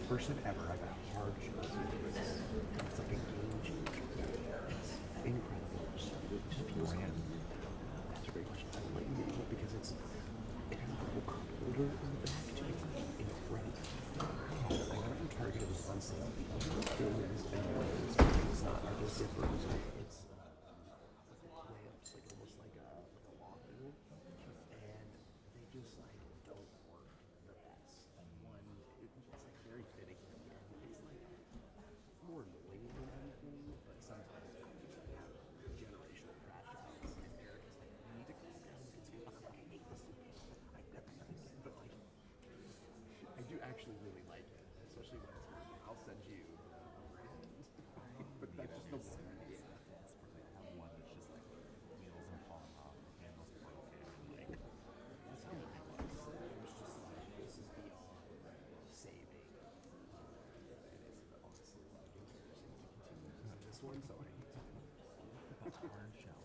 first time ever I got hard shots. It's like a game changer. It's incredible. Just feels good. That's a great question. I like it because it has a little cup holder in the back too. It's incredible. I got it from Target. It was on sale. It's not like a zipper. It's lamps, like almost like a walkie, and they just like don't work the best. It's like very finicky. It's like more annoying than anything, but sometimes I just have generational crash outs, and Eric is like, you need to calm down. It's too hot. I hate this. But like, I do actually really like it, especially when it's working. I'll send you the overhand. But that's just the one. Yeah. I have one that's just like wheels are falling off, the handle's broken, like That's how mine was. It was just like, this is beyond saving. And it's honestly like embarrassing to continue using this one, so I hate to. the hard shell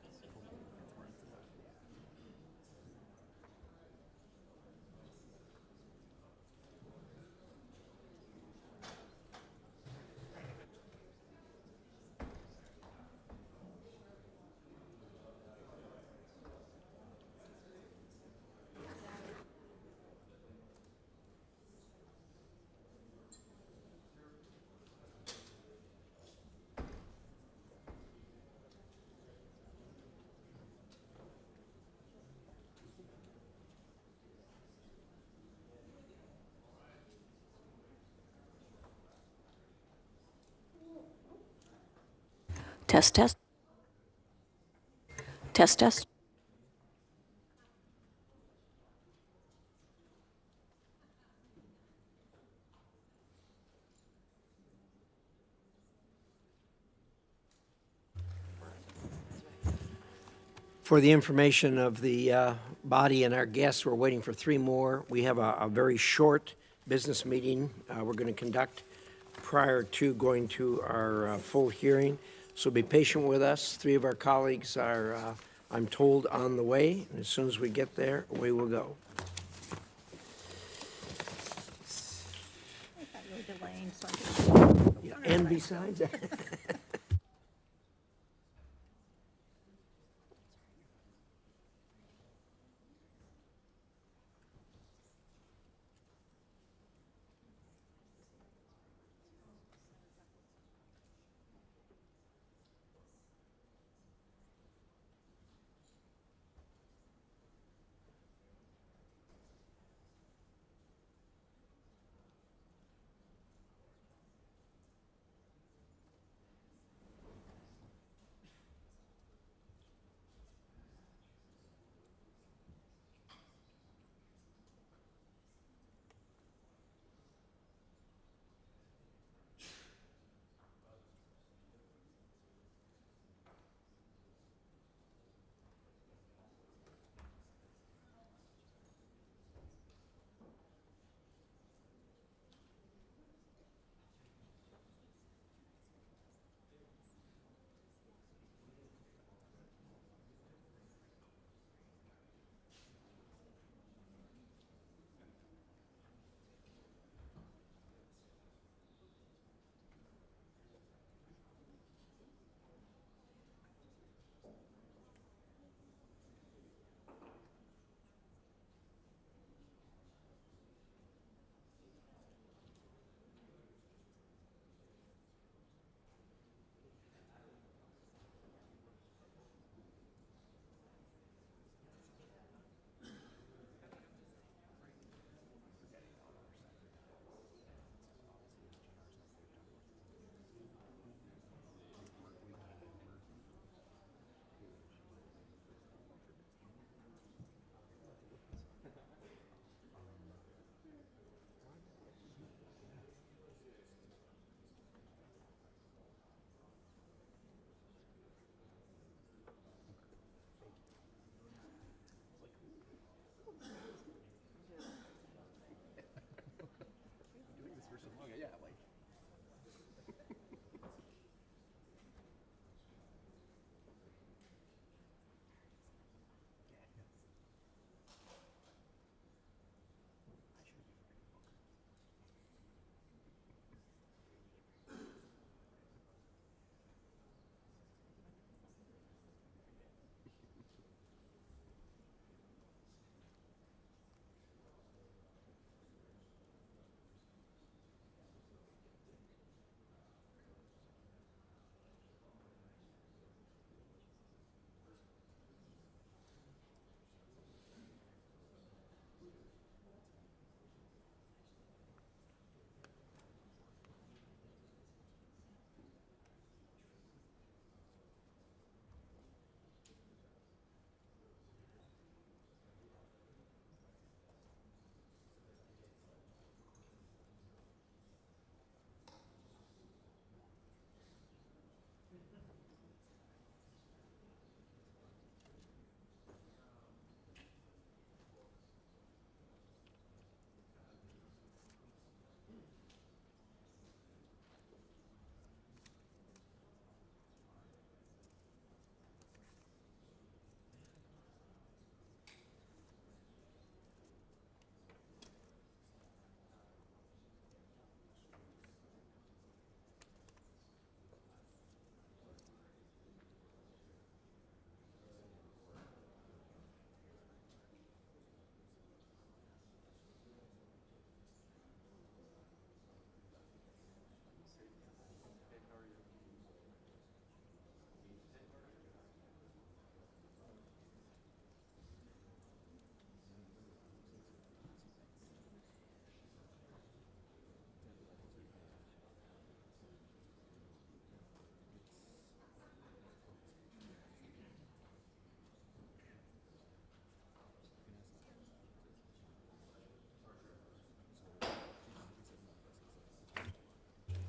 is totally it's where it's at. Test, test. Test, test. For the information of the body and our guests, we're waiting for 3 more. We have a very short business meeting we're going to conduct prior to going to our full hearing. So be patient with us. 3 of our colleagues are, I'm told, on the way. And as soon as we get there, away we'll go. I thought you were delaying, so I Yeah, and besides,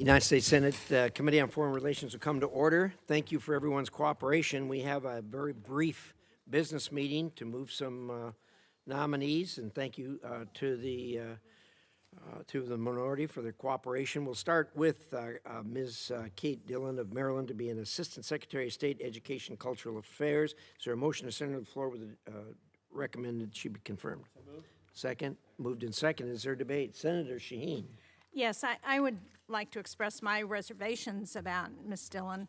United States Senate Committee on Foreign Relations will come to order. Thank you for everyone's cooperation. We have a very brief business meeting to move some nominees, and thank you to the minority for their cooperation. We'll start with Ms. Kate Dillon of Maryland to be an Assistant Secretary of State, Education, Cultural Affairs. Is there a motion to send her to the floor with recommended she be confirmed? So moved. Second. Moved and second. Is there debate? Senator Shaheen. Yes, I would like to express my reservations about Ms. Dillon.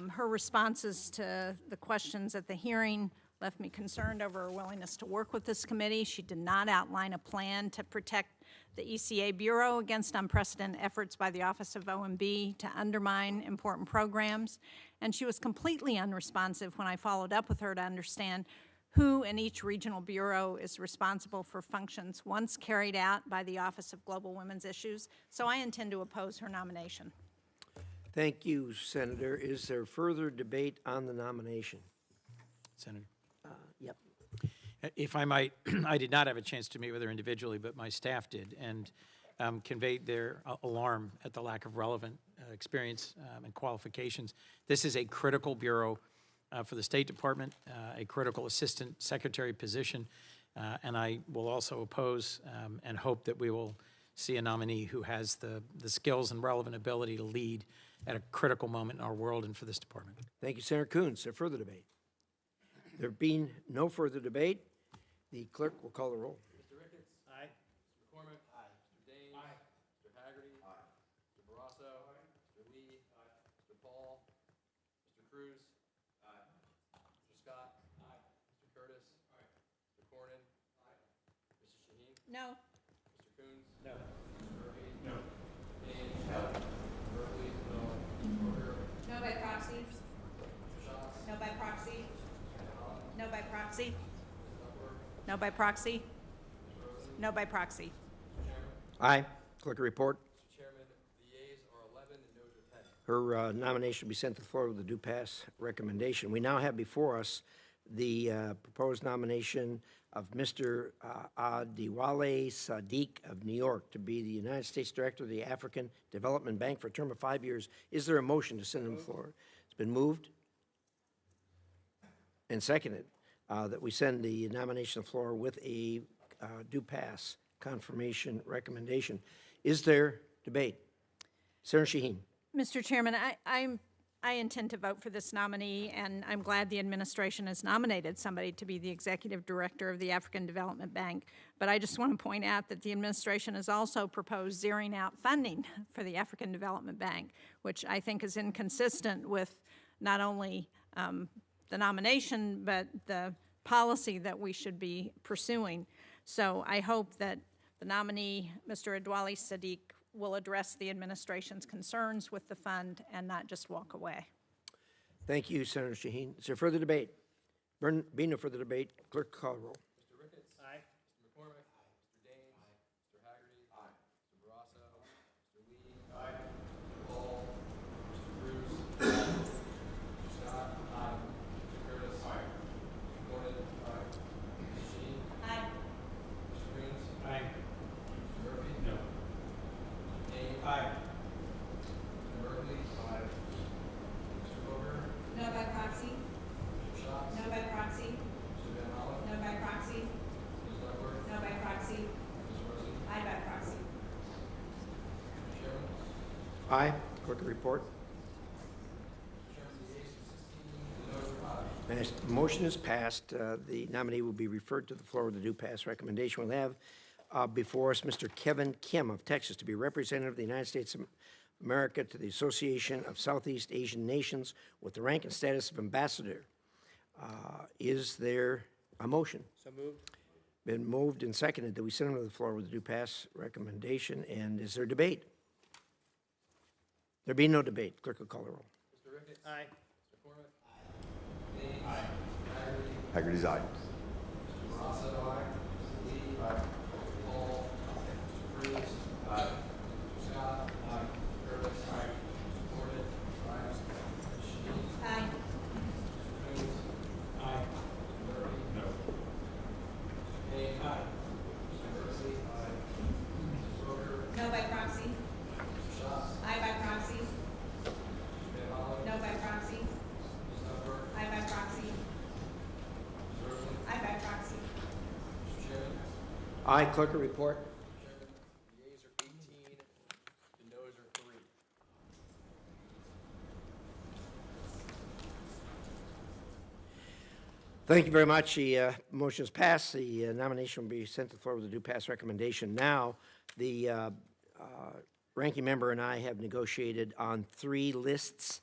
Her responses to the questions at the hearing left me concerned over her willingness to work with this committee. She did not outline a plan to protect the ECA Bureau against unprecedented efforts by the Office of OMB to undermine important programs. And she was completely unresponsive when I followed up with her to understand who in each regional bureau is responsible for functions once carried out by the Office of Global Women's Issues. So I intend to oppose her nomination. Thank you, Senator. Is there further debate on the nomination? Senator. Yep. If I might, I did not have a chance to meet with her individually, but my staff did, and conveyed their alarm at the lack of relevant experience and qualifications. This is a critical bureau for the State Department, a critical assistant secretary position, and I will also oppose and hope that we will see a nominee who has the skills and relevant ability to lead at a critical moment in our world and for this department. Thank you, Senator Coons. Is there further debate? There being no further debate, the clerk will call the roll. Mr. Ricketts? Aye. Mr. McCormick? Aye. Mr. Daines? Aye. Mr. Hagerty? Aye. Mr. Barrasso? Aye. Mr. Lee? Aye. Mr. Paul? Mr. Cruz? Aye. Mr. Scott? Aye. Mr. Curtis? Aye. Mr. Cornyn? Aye. Mrs. Shaheen? No. Mr. Coons? No. Mr. Murphy? No. Daines? No. Berkeley? No. Porter? No by proxy. Mr. Schatz? No by proxy. No by proxy. No by proxy. No by proxy. Aye. Clerk will report. Mr. Chairman, the yeas are 11 and noes are 10. Her nomination will be sent to the floor with a due pass recommendation. We now have before us the proposed nomination of Mr. Adewale Sadiq of New York to be the United States Director of the African Development Bank for a term of 5 years. Is there a motion to send him to the floor? It's been moved and seconded that we send the nomination to the floor with a due pass confirmation recommendation. Is there debate? Senator Shaheen. Mr. Chairman, I intend to vote for this nominee, and I'm glad the administration has nominated somebody to be the executive director of the African Development Bank. But I just want to point out that the administration has also proposed zeroing out funding for the African Development Bank, which I think is inconsistent with not only the nomination, but the policy that we should be pursuing. So I hope that the nominee, Mr. Adewale Sadiq, will address the administration's concerns with the fund and not just walk away. Thank you, Senator Shaheen. Is there further debate? Being no further debate, clerk call the roll. Mr. Ricketts? Aye. Mr. McCormick? Aye. Mr. Daines? Aye. Mr. Hagerty? Aye. Mr. Barrasso? Mr. Lee? Aye. Mr. Paul? Mr. Cruz? Aye. Mr. Scott? Aye. Mr. Curtis? Aye. Mr. Cornyn? Aye. Mrs. Shaheen? Aye. Mr. Coons? Aye. Mr. Murphy? No. Mr. Daines? Aye. Mr. Berkeley? Aye. Mr. Porter? No by proxy. Mr. Schatz? No by proxy. Mr. Van Hollen? No by proxy. Ms. Duckworth? No by proxy. Ms. Rosen? Aye by proxy. Mr. Chairman? Aye. Clerk will report. And as the motion is passed, the nominee will be referred to the floor with a due pass recommendation. We'll have before us Mr. Kevin Kim of Texas to be representative of the United States of America to the Association of Southeast Asian Nations with the rank and status of ambassador. Is there a motion? So moved. Been moved and seconded that we send him to the floor with a due pass recommendation. And is there debate? There be no debate. Clerk will call the roll. Mr. Ricketts? Aye. Mr. McCormick? Aye. Daines? Aye. Hagerty? Haggerty's aye. Mr. Barrasso? Aye. Mr. Lee? Aye. Mr. Paul? Mr. Cruz? Aye. Mr. Scott? Aye. Mr. Curtis? Aye. Mr. Cornyn? Aye. Mrs. Shaheen? Aye. Mr. Coons? Aye. Mr. Murphy? No. Mr. Daines? Aye. Mr. Berkeley? Aye. Mrs. Roker? No by proxy. Mr. Schatz? Aye by proxy. Aye, clerk will report. The yeas are 18, the noes are 3. Thank you very much. The motion is passed. The nomination will be sent to the floor with a due pass recommendation. Now, the ranking member and I have negotiated on 3 lists,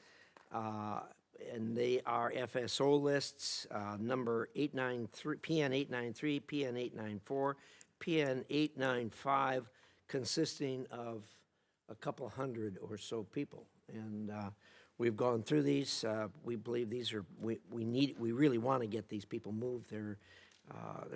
and they are FSO lists, number 893, PN 893, PN 894, PN 895, consisting of a couple hundred or so people. And we've gone through these. We believe these are, we really want to get these people moved. They're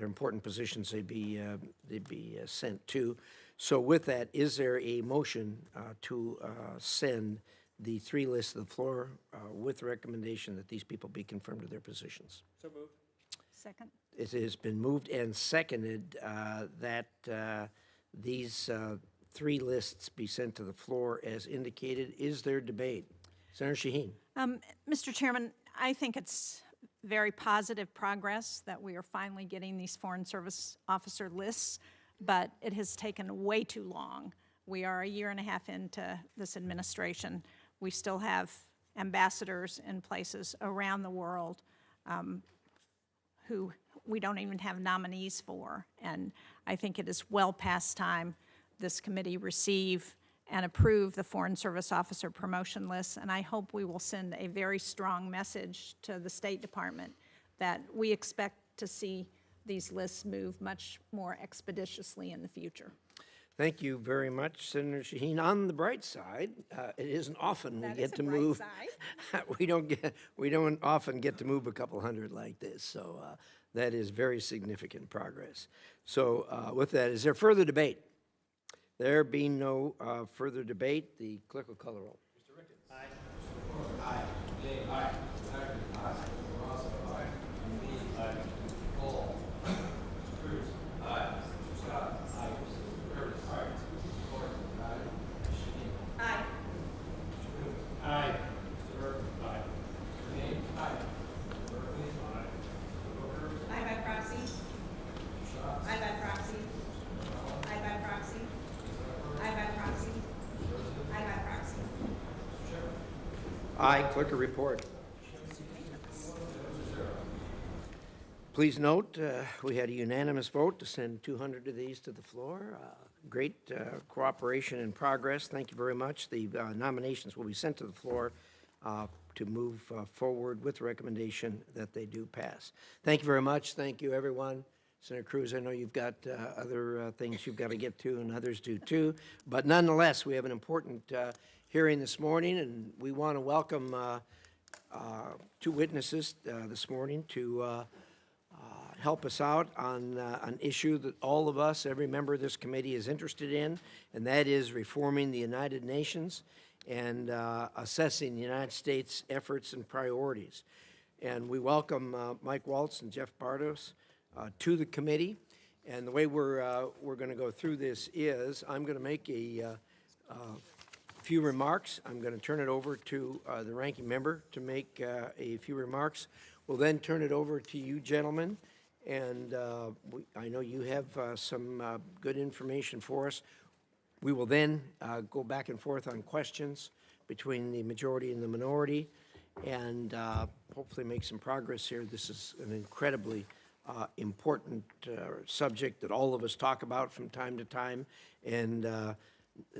important positions they'd be sent to. So with that, is there a motion to send the 3 lists to the floor with the recommendation that these people be confirmed to their positions? So moved. Second. It has been moved and seconded that these 3 lists be sent to the floor as indicated. Is there debate? Senator Shaheen. Mr. Chairman, I think it's very positive progress that we are finally getting these Foreign Service Officer lists, but it has taken way too long. We are a year and a half into this administration. We still have ambassadors in places around the world who we don't even have nominees for. And I think it is well past time this committee receive and approve the Foreign Service Officer promotion list. And I hope we will send a very strong message to the State Department that we expect to see these lists move much more expeditiously in the future. Thank you very much, Senator Shaheen. On the bright side, it isn't often we That get is a to bright move. side. we don't often get to move a couple hundred like this. So that is very significant progress. So with that, is there further debate? There being no further debate, the clerk will call the roll. Mr. Ricketts. Aye. Mr. Corman. Aye. Mr. Dane. Aye. Mr. Hagerty. Aye. Mr. Rosso. Aye. Mr. Lee. Aye. Mr. Paul. Mr. Cruz. Aye. Mr. Scott. Aye. Mr. Curtis. Aye. Mr. Gordon. Aye. Ms. Shaheen. Aye. Mr. Cruz. Aye. Mr. Burton. Aye. Mr. Dane. Aye. Mr. Berkeley. Aye. Mr. Booker. Aye by proxy. Mr. Schatz. Aye by proxy. Aye by proxy. Aye by proxy. Aye by proxy. Aye, clerk will report. Please note, we had a unanimous vote to send 200 of these to the floor. Great cooperation and progress. Thank you very much. The nominations will be sent to the floor to move forward with the recommendation that they do pass. Thank you very much. Thank you, everyone. Senator Cruz, I know you've got other things you've got to get to, and others do too. But nonetheless, we have an important hearing this morning, and we want to welcome 2 witnesses this morning to help us out on an issue that all of us, every member of this committee, is interested in, and that is reforming the United Nations and assessing the United States' efforts and priorities. And we welcome Mike Waltz and Jeff Bartos to the committee. And the way we're going to go through this is I'm going to make a few remarks. I'm going to turn it over to the ranking member to make a few remarks. We'll then turn it over to you gentlemen. And I know you have some good information for us. We will then go back and forth on questions between the majority and the minority, and hopefully make some progress here. This is an incredibly important subject that all of us talk about from time to time, and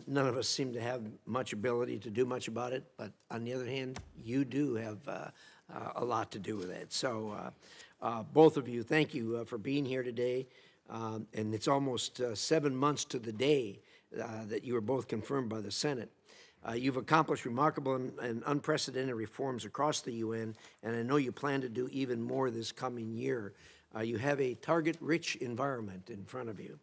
none of us seem to have much ability to do much about it, but on the other hand, you do have a lot to do with it. So both of you, thank you for being here today, and it's almost 7 months to the day that you were both confirmed by the Senate. You've accomplished remarkable and unprecedented reforms across the UN, and I know you plan to do even more this coming year. You have a target-rich environment in front of you.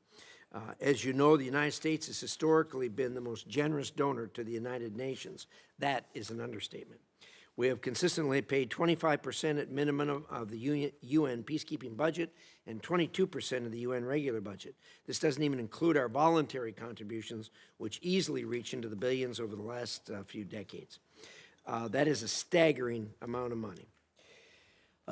As you know, the United States has historically been the most generous donor to the United Nations. That is an understatement. We have consistently paid 25% at minimum of the UN peacekeeping budget and 22% of the UN regular budget. This doesn't even include our voluntary contributions, which easily reach into the billions over the last few decades. That is a staggering amount of money.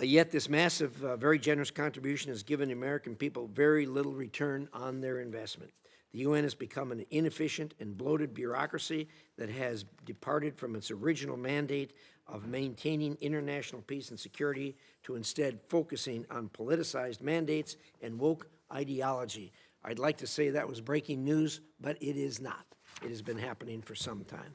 Yet this massive, very generous contribution has given the American people very little return on their investment. The UN has become an inefficient and bloated bureaucracy that has departed from its original mandate of maintaining international peace and security to instead focusing on politicized mandates and woke ideology. I'd like to say that was breaking news, but it is not. It has been happening for some time.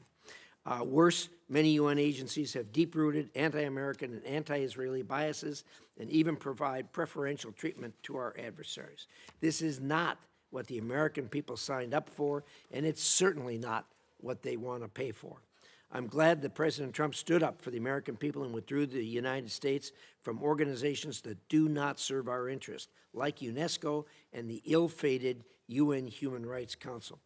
Worse, many UN agencies have deep-rooted anti-American and anti-Israeli biases and even provide preferential treatment to our adversaries. This is not what the American people signed up for, and it's certainly not what they want to pay for. I'm glad that President Trump stood up for the American people and withdrew the United States from organizations that do not serve our interest, like UNESCO and the ill-fated UN Human Rights Council.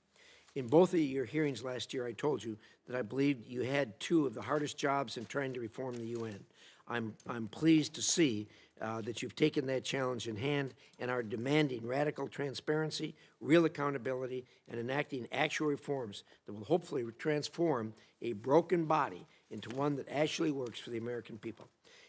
In both of your hearings last year, I told you that I believed you had two of the hardest jobs in trying to reform the UN. I'm pleased to see that you've taken that challenge in hand and are demanding radical transparency, real accountability, and enacting actual reforms that will hopefully transform a broken body into one that actually works for the American people.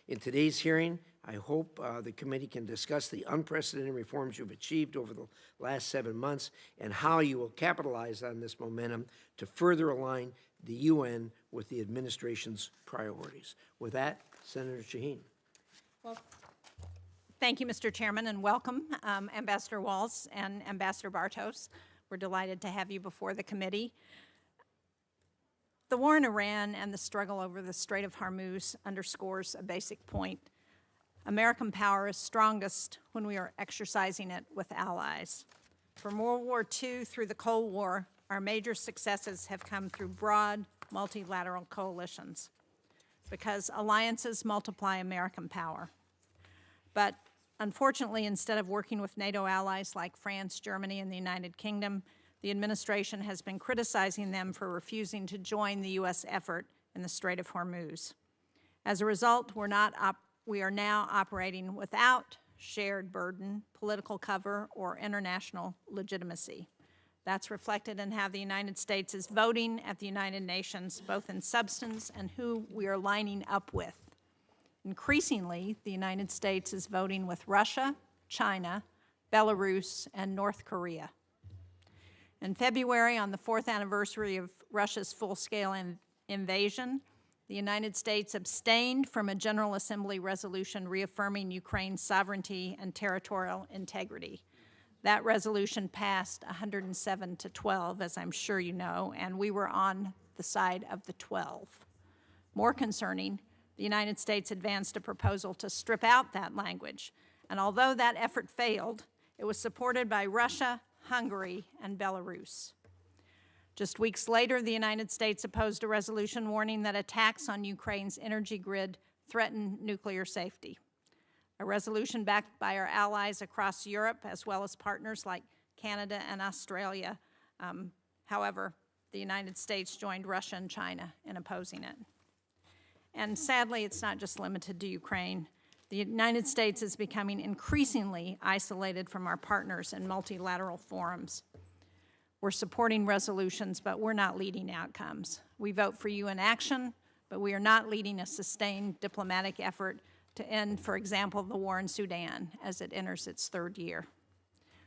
In today's hearing, I hope the committee can discuss the unprecedented reforms you've achieved over the last 7 months and how you will capitalize on this momentum to further align the UN with the administration's priorities. With that, Senator Shaheen. Well, thank you, Mr. Chairman, and welcome, Ambassador Waltz and Ambassador Bartos. We're delighted to have you before the committee. The war in Iran and the struggle over the Strait of Hormuz underscores a basic point. American power is strongest when we are exercising it with allies. From World War II through the Cold War, our major successes have come through broad, multilateral coalitions because alliances multiply American power. But unfortunately, instead of working with NATO allies like France, Germany, and the United Kingdom, the administration has been criticizing them for refusing to join the U.S. effort in the Strait of Hormuz. As a result, we are now operating without shared burden, political cover, or international legitimacy. That's reflected in how the United States is voting at the United Nations, both in substance and who we are lining up with. Increasingly, the United States is voting with Russia, China, Belarus, and North Korea. In February, on the 4th anniversary of Russia's full-scale invasion, the United States abstained from a General Assembly resolution reaffirming Ukraine's sovereignty and territorial integrity. That resolution passed 107 to 12, as I'm sure you know, and we were on the side of the 12. More concerning, the United States advanced a proposal to strip out that language, and although that effort failed, it was supported by Russia, Hungary, and Belarus. Just weeks later, the United States opposed a resolution warning that attacks on Ukraine's energy grid threaten nuclear safety. A resolution backed by our allies across Europe, as well as partners like Canada and Australia. However, the United States joined Russia and China in opposing it. And sadly, it's not just limited to Ukraine. The United States is becoming increasingly isolated from our partners in multilateral forums. We're supporting resolutions, but we're not leading outcomes. We vote for UN action, but we are not leading a sustained diplomatic effort to end, for example, the war in Sudan as it enters its 3rd year.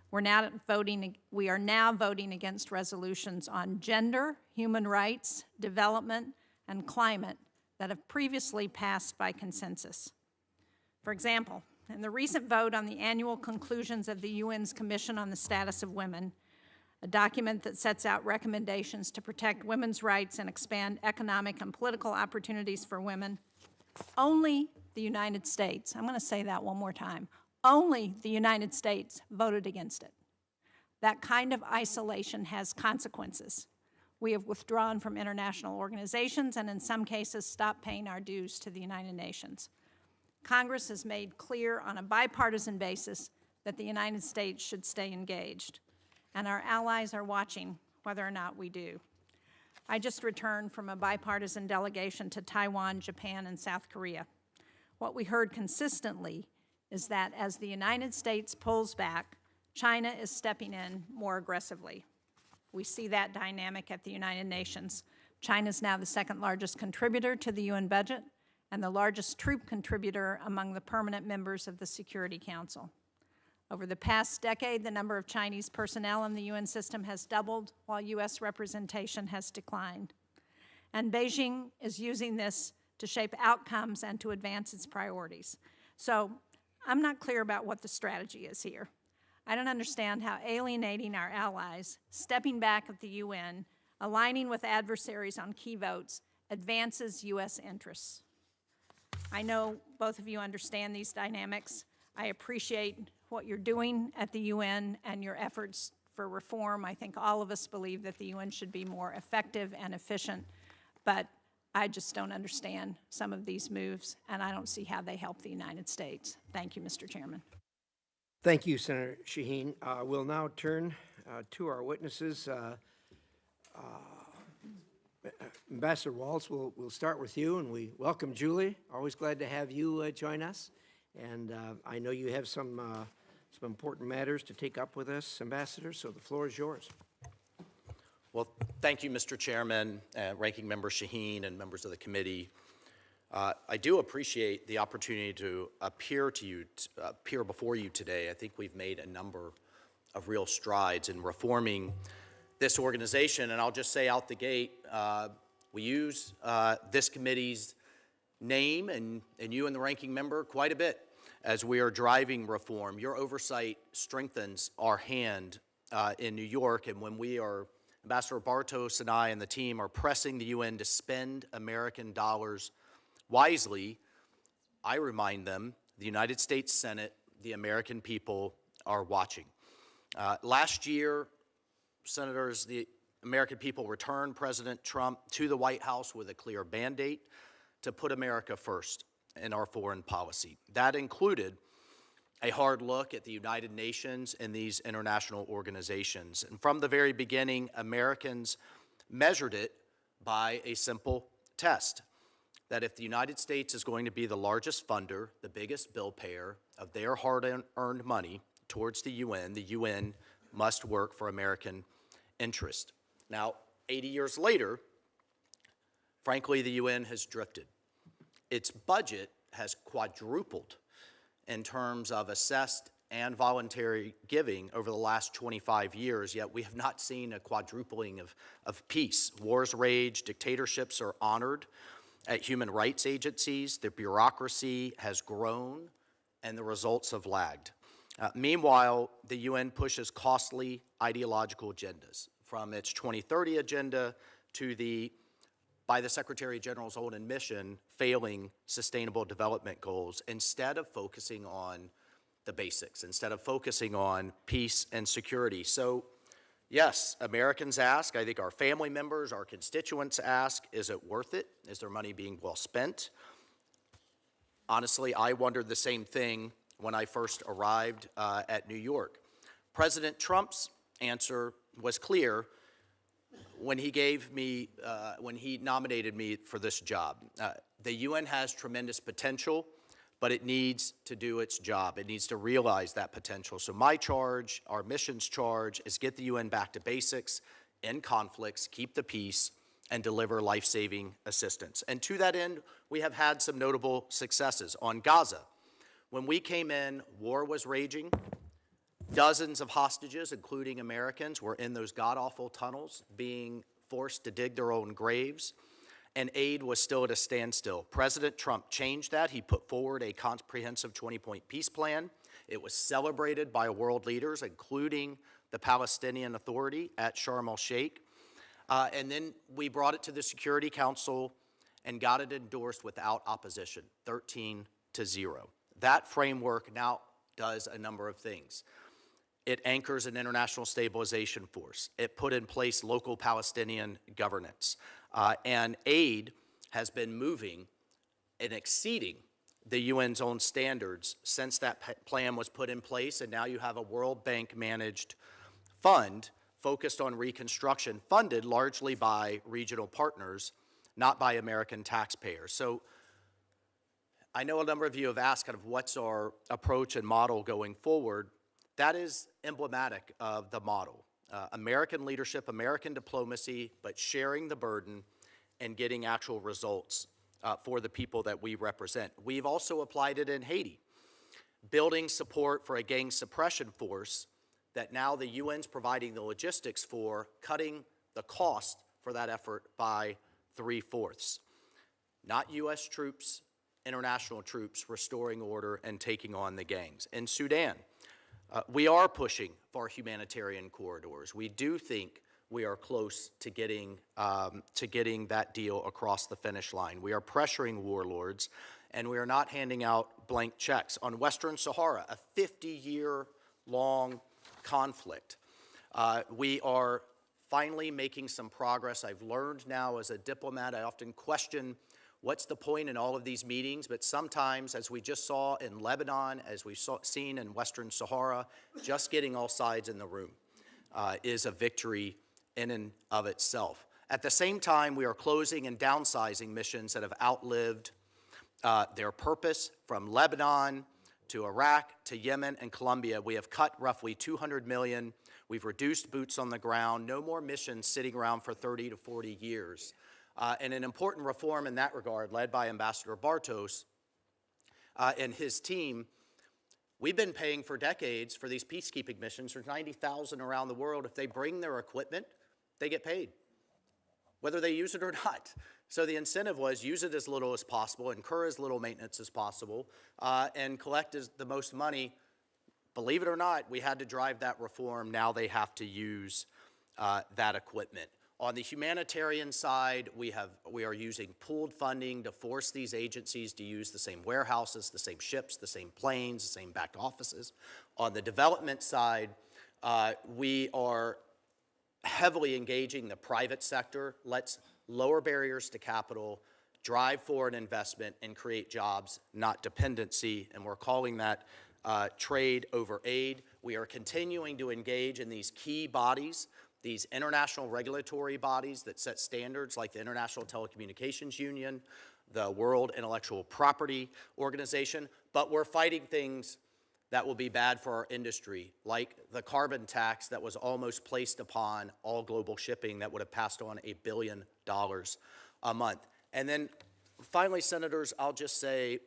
We are now voting against resolutions on gender, human rights, development, and climate that have previously passed by consensus. For example, in the recent vote on the annual conclusions of the UN's Commission on the Status of Women, a document that sets out recommendations to protect women's rights and expand economic and political opportunities for women, only the United States, I'm going to say that one more time, only the United States voted against it. That kind of isolation has consequences. We have withdrawn from international organizations and in some cases stopped paying our dues to the United Nations. Congress has made clear on a bipartisan basis that the United States should stay engaged, and our allies are watching whether or not we do. I just returned from a bipartisan delegation to Taiwan, Japan, and South Korea. What we heard consistently is that as the United States pulls back, China is stepping in more aggressively. We see that dynamic at the United Nations. China is now the 2nd largest contributor to the UN budget, and the largest troop contributor among the permanent members of the Security Council. Over the past decade, the number of Chinese personnel in the UN system has doubled, while U.S. representation has declined. And Beijing is using this to shape outcomes and to advance its priorities. So I'm not clear about what the strategy is here. I don't understand how alienating our allies, stepping back at the UN, aligning with adversaries on key votes, advances U.S. interests. I know both of you understand these dynamics. I appreciate what you're doing at the UN and your efforts for reform. I think all of us believe that the UN should be more effective and efficient, but I just don't understand some of these moves, and I don't see how they help the United States. Thank you, Mr. Chairman. Thank you, Senator Shaheen. We'll now turn to our witnesses. Ambassador Waltz, we'll start with you, and we welcome Julie. Always glad to have you join us. And I know you have some important matters to take up with us, Ambassador, so the floor is yours. Well, thank you, Mr. Chairman, Ranking Member Shaheen, and members of the committee. I do appreciate the opportunity to appear before you today. I think we've made a number of real strides in reforming this organization, and I'll just say out the gate, we use this committee's name and you and the ranking member quite a bit as we are driving reform. Your oversight strengthens our hand in New York, and when we are, Ambassador Bartos and I and the team are pressing the UN to spend American dollars wisely, I remind them, the United States Senate, the American people are watching. Last year, Senators, the American people returned President Trump to the White House with a clear mandate to put America first in our foreign policy. That included a hard look at the United Nations and these international organizations. And from the very beginning, Americans measured it by a simple test, that if the United States is going to be the largest funder, the biggest bill payer of their hard-earned money towards the UN must work for American interest. Now, 80 years later, frankly, the UN has drifted. Its budget has quadrupled in terms of assessed and voluntary giving over the last 25 years, yet we have not seen a quadrupling of peace. Wars rage, dictatorships are honored at human rights agencies, the bureaucracy has grown, and the results have lagged. Meanwhile, the UN pushes costly ideological agendas, from its 2030 agenda to by the Secretary General's own admission, failing Sustainable Development Goals, instead of focusing on the basics, instead of focusing on peace and security. So, yes, Americans ask, I think our family members, our constituents ask, is it worth it? Is their money being well spent? Honestly, I wondered the same thing when I first arrived at New York. President Trump's answer was clear when he nominated me for this job. The UN has tremendous potential, but it needs to do its job. It needs to realize that potential. So my charge, our mission's charge, is get the UN back to basics, end conflicts, keep the peace, and deliver life-saving assistance. And to that end, we have had some notable successes. On Gaza, when we came in, war was raging. Dozens of hostages, including Americans, were in those god-awful tunnels being forced to dig their own graves, and aid was still at a standstill. President Trump changed that. He put forward a comprehensive 20-point peace plan. It was celebrated by world leaders, including the Palestinian Authority at Sharm el-Sheikh. And then we brought it to the Security Council and got it endorsed without opposition, 13-0. That framework now does a number of things. It anchors an international stabilization force. It put in place local Palestinian governance. And aid has been moving and exceeding the UN's own standards since that plan was put in place. And now you have a World Bank managed fund focused on reconstruction, funded largely by regional partners, not by American taxpayers. So I know a number of you have asked kind of what's our approach and model going forward. That is emblematic of the model. American leadership, American diplomacy, but sharing the burden and getting actual results for the people that we represent. We've also applied it in Haiti, building support for a gang suppression force that now the UN's providing the logistics for, cutting the cost for that effort by 3/4. Not U.S. troops, international troops restoring order and taking on the gangs. In Sudan, we are pushing for humanitarian corridors. We do think we are close to getting that deal across the finish line. We are pressuring warlords, and we are not handing out blank checks. On Western Sahara, a 50-year-long conflict, we are finally making some progress. I've learned now as a diplomat, I often question what's the point in all of these meetings, but sometimes, as we just saw in Lebanon, as we've seen in Western Sahara, just getting all sides in the room is a victory in and of itself. At the same time, we are closing and downsizing missions that have outlived their purpose. From Lebanon to Iraq to Yemen and Colombia, we have cut roughly $200 million. We've reduced boots on the ground. No more missions sitting around for 30 to 40 years. And an important reform in that regard, led by Ambassador Bartos and his team. We've been paying for decades for these peacekeeping missions. There's 90,000 around the world. If they bring their equipment, they get paid, whether they use it or not. So the incentive was use it as little as possible, incur as little maintenance as possible, and collect the most money. Believe it or not, we had to drive that reform. Now they have to use that equipment. On the humanitarian side, we are using pooled funding to force these agencies to use the same warehouses, the same ships, the same planes, the same back offices. On the development side, we are heavily engaging the private sector. Let's lower barriers to capital, drive foreign investment, and create jobs, not dependency. And we're calling that trade over aid. We are continuing to engage in these key bodies, these international regulatory bodies that set standards like the International Telecommunications Union, the World Intellectual Property Organization, but we're fighting things that will be bad for our industry, like the carbon tax that was almost placed upon all global shipping that would have passed on $1 billion a month. And then finally, Senators, I'll just say,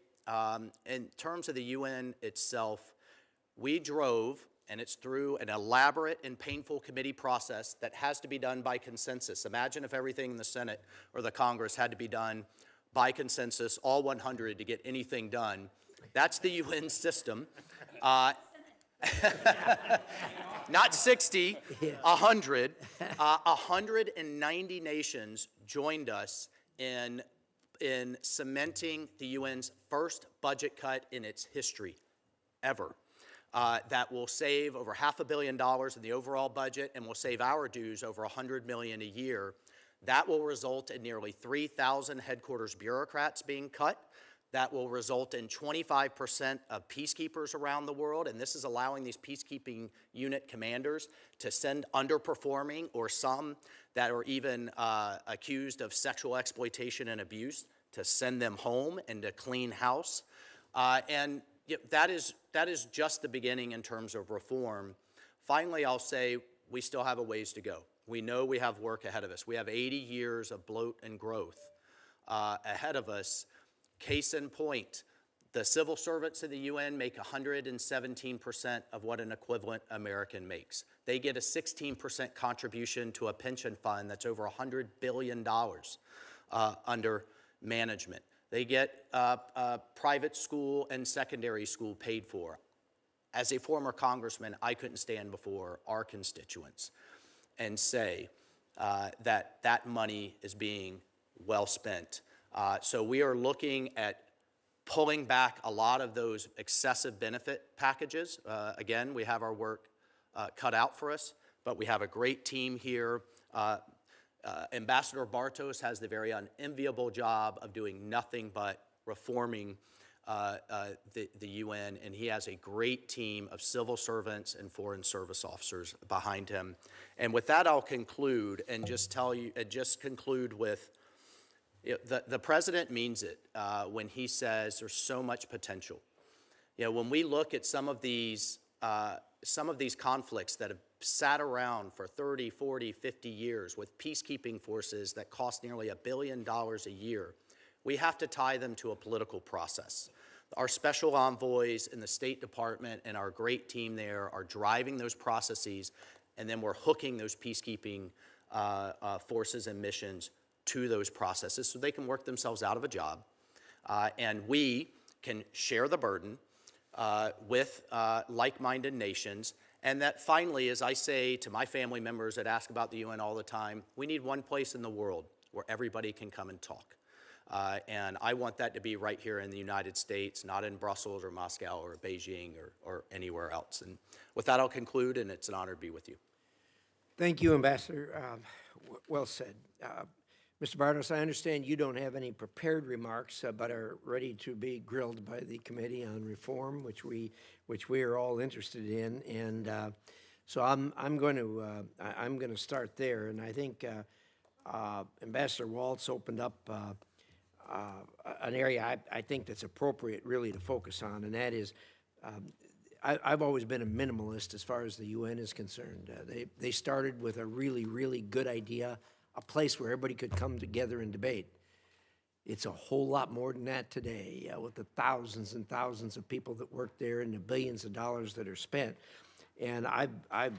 in terms of the UN itself, we drove, and it's through an elaborate and painful committee process that has to be done by consensus. Imagine if everything in the Senate or the Congress had to be done by consensus, all 100 to get anything done. That's the UN system. Not 60, 100. 190 nations joined us in cementing the UN's first budget cut in its history, ever. That will save over $500 million in the overall budget and will save our dues over $100 million a year. That will result in nearly 3,000 headquarters bureaucrats being cut. That will result in 25% of peacekeepers around the world, and this is allowing these peacekeeping unit commanders to send underperforming or some that are even accused of sexual exploitation and abuse to send them home and to clean house. And that is just the beginning in terms of reform. Finally, I'll say we still have a ways to go. We know we have work ahead of us. We have 80 years of bloat and growth ahead of us. Case in point, the civil servants in the UN make 117% of what an equivalent American makes. They get a 16% contribution to a pension fund that's over $100 billion under management. They get private school and secondary school paid for. As a former congressman, I couldn't stand before our constituents and say that that money is being well spent. So we are looking at pulling back a lot of those excessive benefit packages. Again, we have our work cut out for us, but we have a great team here. Ambassador Bartos has the very unenviable job of doing nothing but reforming the UN, and he has a great team of civil servants and foreign service officers behind him. And with that, I'll conclude and just conclude with the president means it when he says there's so much potential. When we look at some of these conflicts that have sat around for 30, 40, 50 years with peacekeeping forces that cost nearly $1 billion a year, we have to tie them to a political process. Our special envoys in the State Department and our great team there are driving those processes, and then we're hooking those peacekeeping forces and missions to those processes so they can work themselves out of a job. And we can share the burden with like-minded nations. And that finally, as I say to my family members that ask about the UN all the time, we need one place in the world where everybody can come and talk. And I want that to be right here in the United States, not in Brussels or Moscow or Beijing or anywhere else. And with that, I'll conclude, and it's an honor to be with you. Thank you, Ambassador. Well said. Mr. Bartos, I understand you don't have any prepared remarks, but are ready to be grilled by the Committee on Reform, which we are all interested in, and so I'm going to start there. And I think Ambassador Waltz opened up an area I think that's appropriate really to focus on, and that is I've always been a minimalist as far as the UN is concerned. They started with a really, really good idea, a place where everybody could come together and debate. It's a whole lot more than that today, with the thousands and thousands of people that work there and the billions of dollars that are spent. And I've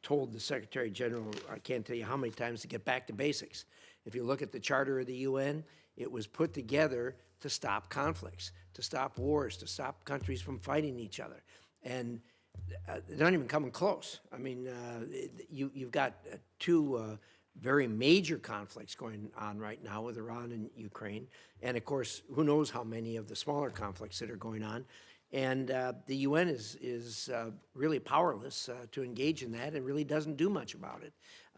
told the Secretary General, I can't tell you how many times, to get back to basics. If you look at the Charter of the UN, it was put together to stop conflicts, to stop wars, to stop countries from fighting each other. And they're not even coming close. I mean, you've got two very major conflicts going on right now with Iran and Ukraine. And of course, who knows how many of the smaller conflicts that are going on. And the UN is really powerless to engage in that and really doesn't do much about it.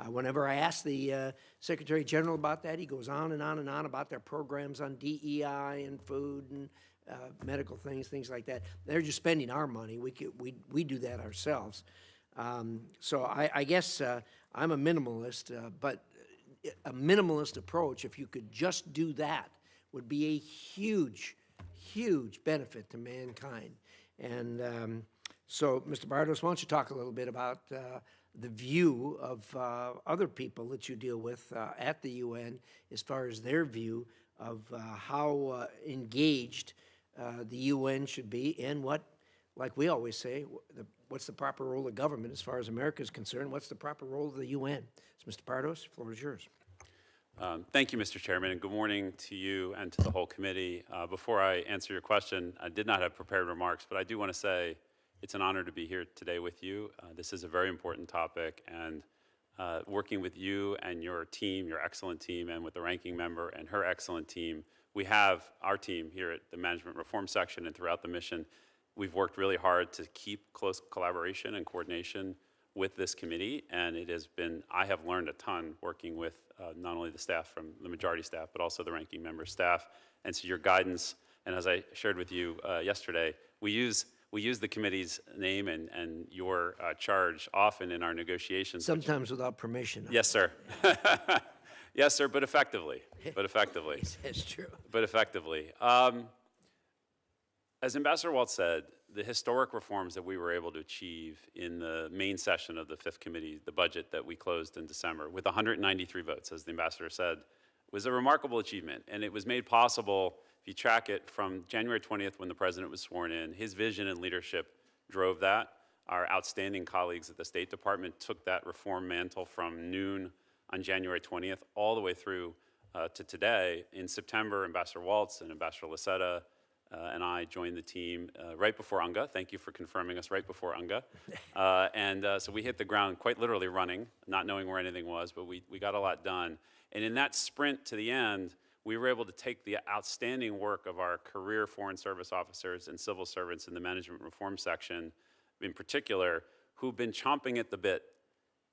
Whenever I ask the Secretary General about that, he goes on and on and on about their programs on DEI and food and medical things like that. They're just spending our money. We do that ourselves. So I guess I'm a minimalist, but a minimalist approach, if you could just do that, would be a huge benefit to mankind. And so, Mr. Bartos, why don't you talk a little bit about the view of other people that you deal with at the UN as far as their view of how engaged the UN should be and what, like we always say, what's the proper role of government as far as America is concerned? What's the proper role of the UN? So, Mr. Bartos, the floor is yours. Thank you, Mr. Chairman, and good morning to you and to the whole committee. Before I answer your question, I did not have prepared remarks, but I do want to say it's an honor to be here today with you. This is a very important topic, and working with you and your team, your excellent team, and with the ranking member and her excellent team, we have our team here at the Management Reform Section and throughout the mission. We've worked really hard to keep close collaboration and coordination with this committee, and it has been, I have learned a ton working with not only the staff from the majority staff, but also the ranking member staff. And so your guidance, and as I shared with you yesterday, we use the committee's name and your charge often in our negotiations. Sometimes without permission. Yes, sir. Yes, sir, but effectively. That's true. But effectively. As Ambassador Waltz said, the historic reforms that we were able to achieve in the main session of the Fifth Committee, the budget that we closed in December, with 193 votes, as the Ambassador said, was a remarkable achievement. And it was made possible, if you track it, from January 20th when the President was sworn in. His vision and leadership drove that. Our outstanding colleagues at the State Department took that reform mantle from noon on January 20th all the way through to today. In September, Ambassador Waltz and Ambassador Laseta and I joined the team right before UNGA. Thank you for confirming us right before UNGA. So we hit the ground quite literally running, not knowing where anything was, but we got a lot done. And in that sprint to the end, we were able to take the outstanding work of our career Foreign Service officers and civil servants in the Management Reform Section, in particular, who've been chomping at the bit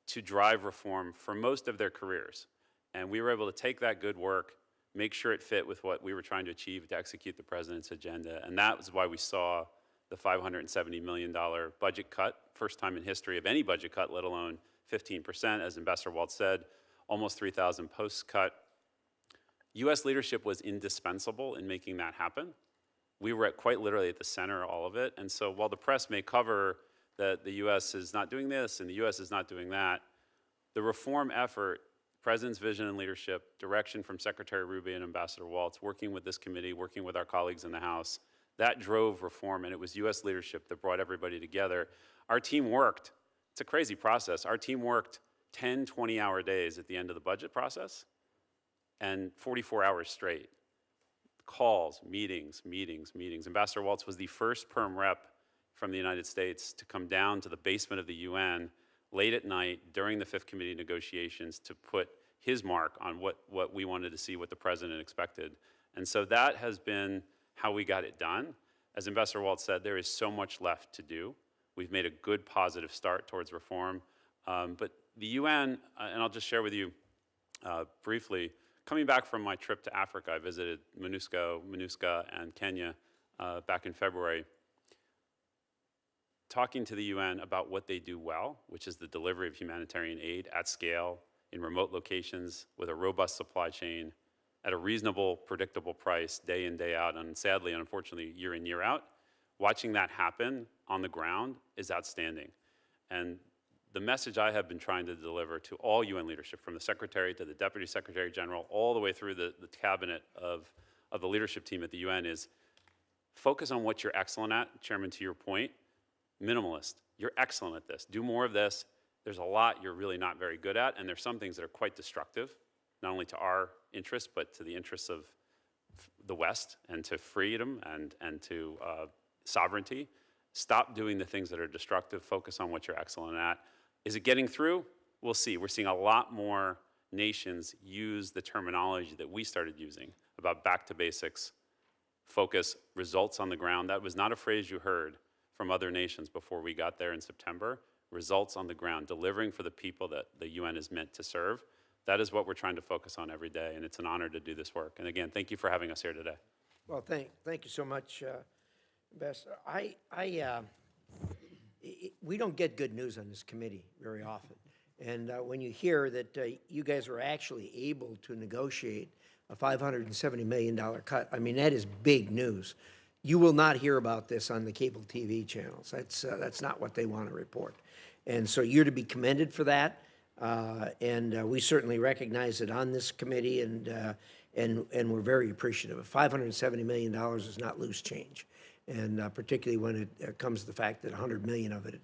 to drive reform for most of their careers. And we were able to take that good work, make sure it fit with what we were trying to achieve to execute the President's agenda. And that was why we saw the $570 million budget cut, first time in history of any budget cut, let alone 15%, as Ambassador Waltz said, almost 3,000 posts cut. U.S. leadership was indispensable in making that happen. We were quite literally at the center of all of it. And so while the press may cover that the U.S. is not doing this and the U.S. is not doing that, the reform effort President's vision and leadership, direction from Secretary Ruby and Ambassador Waltz, working with this committee, working with our colleagues in the House, that drove reform, and it was U.S. leadership that brought everybody together. Our team worked. It's a crazy process. Our team worked 10, 20-hour days at the end of the budget process and 44 hours straight. Calls, meetings. Ambassador Waltz was the first perm rep from the United States to come down to the basement of the UN late at night during the Fifth Committee negotiations to put his mark on what we wanted to see, what the president expected. And so that has been how we got it done. As Ambassador Waltz said, there is so much left to do. We've made a good, positive start towards reform. But the UN, and I'll just share with you briefly, coming back from my trip to Africa, I visited MINUSCA, and Kenya back in February, talking to the UN about what they do well, which is the delivery of humanitarian aid at scale, in remote locations, with a robust supply chain, at a reasonable, predictable price, day in, day out, and sadly, unfortunately, year in, year out. Watching that happen on the ground is outstanding. And the message I have been trying to deliver to all UN leadership, from the Secretary to the Deputy Secretary General, all the way through the cabinet of the leadership team at the UN, is focus on what you're excellent at. Chairman, to your point, minimalist. You're excellent at this. Do more of this. There's a lot you're really not very good at, and there's some things that are quite destructive, not only to our interests, but to the interests of the West and to freedom and to sovereignty. Stop doing the things that are destructive. Focus on what you're excellent at. Is it getting through? We'll see. We're seeing a lot more nations use the terminology that we started using about back to basics, focus, results on the ground. That was not a phrase you heard from other nations before we got there in September. Results on the ground, delivering for the people that the UN is meant to serve. That is what we're trying to focus on every day, and it's an honor to do this work. And again, thank you for having us here today. Well, thank you so much, Ambassador. We don't get good news on this committee very often. And when you hear that you guys were actually able to negotiate a $570 million cut, I mean, that is big news. You will not hear about this on the cable TV channels. That's not what they want to report. And so you're to be commended for that. And we certainly recognize it on this committee, and we're very appreciative. $570 million is not loose change. And particularly when it comes to the fact that 100 million of it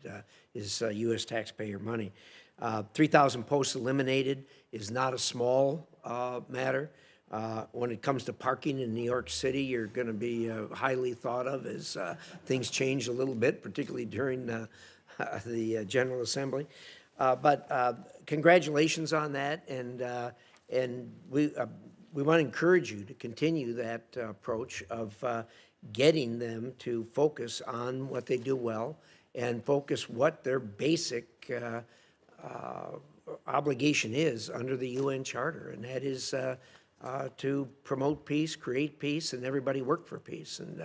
is U.S. taxpayer money. 3,000 posts eliminated is not a small matter. When it comes to parking in New York City, you're going to be highly thought of as things change a little bit, particularly during the General Assembly. But congratulations on that, and we want to encourage you to continue that approach of getting them to focus on what they do well and focus what their basic obligation is under the UN Charter, and that is to promote peace, create peace, and everybody work for peace. And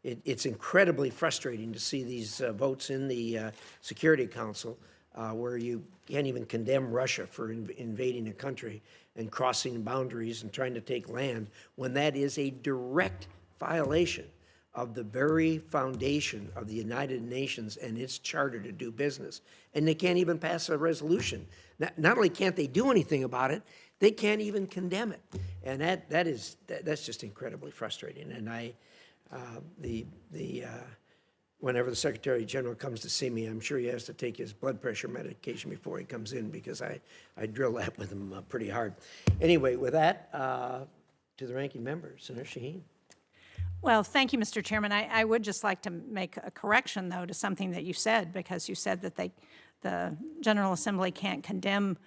it's incredibly frustrating to see these votes in the Security Council where you can't even condemn Russia for invading a country and crossing boundaries and trying to take land, when that is a direct violation of the very foundation of the United Nations and its charter to do business. And they can't even pass a resolution. Not only can't they do anything about it, they can't even condemn it. And that's just incredibly frustrating. And whenever the Secretary General comes to see me, I'm sure he has to take his blood pressure medication before he comes in, because I drill that with him pretty hard. Anyway, with that, to the ranking member, Senator Shaheen. Well, thank you, Mr. Chairman. I would just like to make a correction, though, to something that you said, because you said that the General Assembly can't condemn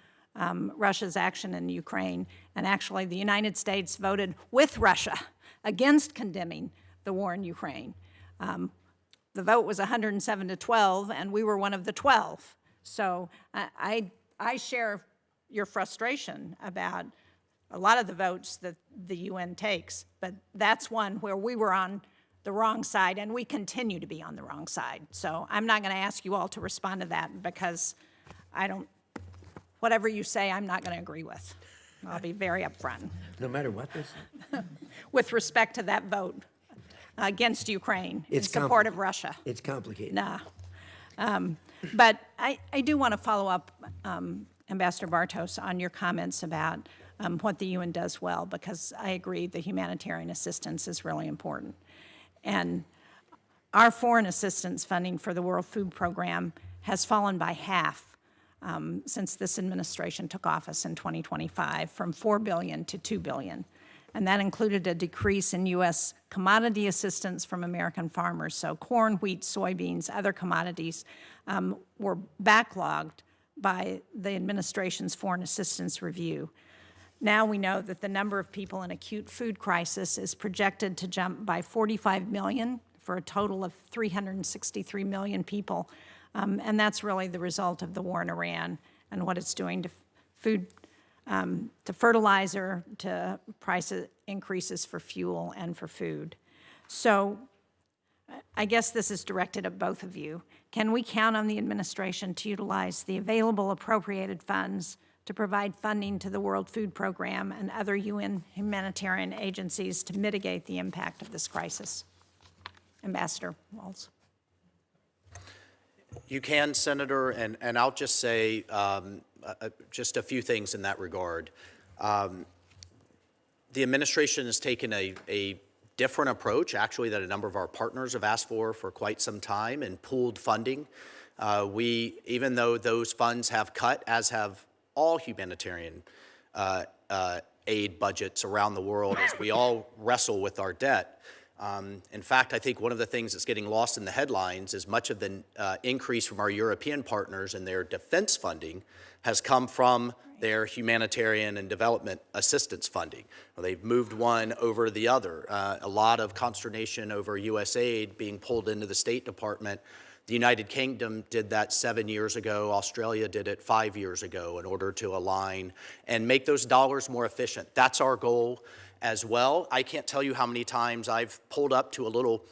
Russia's action in Ukraine, and actually the United States voted with Russia against condemning the war in Ukraine. The vote was 107 to 12, and we were one of the 12. So I share your frustration about a lot of the votes that the UN takes, but that's one where we were on the wrong side, and we continue to be on the wrong side. So I'm not going to ask you all to respond to that, because whatever you say, I'm not going to agree with. I'll be very upfront. No matter what this is? With respect to that vote against Ukraine in support of Russia. It's complicated. Nah. But I do want to follow up, Ambassador Bartos on your comments about what the UN does well, because I agree the humanitarian assistance is really important. And our foreign assistance funding for the World Food Program has fallen by half since this administration took office in 2025, from $4 billion to $2 billion. And that included a decrease in U.S. commodity assistance from American farmers. So corn, wheat, soybeans, other commodities were backlogged by the administration's foreign assistance review. Now we know that the number of people in acute food crisis is projected to jump by 45 million for a total of 363 million people. And that's really the result of the war in Iran and what it's doing to food, to fertilizer, to price increases for fuel and for food. So I guess this is directed at both of you. Can we count on the administration to utilize the available appropriated funds to provide funding to the World Food Program and other UN humanitarian agencies to mitigate the impact of this crisis? Ambassador Waltz. You can, Senator, and I'll just say just a few things in that regard. The administration has taken a different approach, actually, that a number of our partners have asked for quite some time, and pooled funding. Even though those funds have cut, as have all humanitarian aid budgets around the world, as we all wrestle with our debt. In fact, I think one of the things that's getting lost in the headlines is much of the increase from our European partners in their defense funding has come from their humanitarian and development assistance funding. Well, they've moved one over the other. A lot of consternation over U.S. aid being pulled into the State Department. The United Kingdom did that 7 years ago. Australia did it 5 years ago in order to align and make those dollars more efficient. That's our goal as well. I can't tell you how many times I've pulled up to a little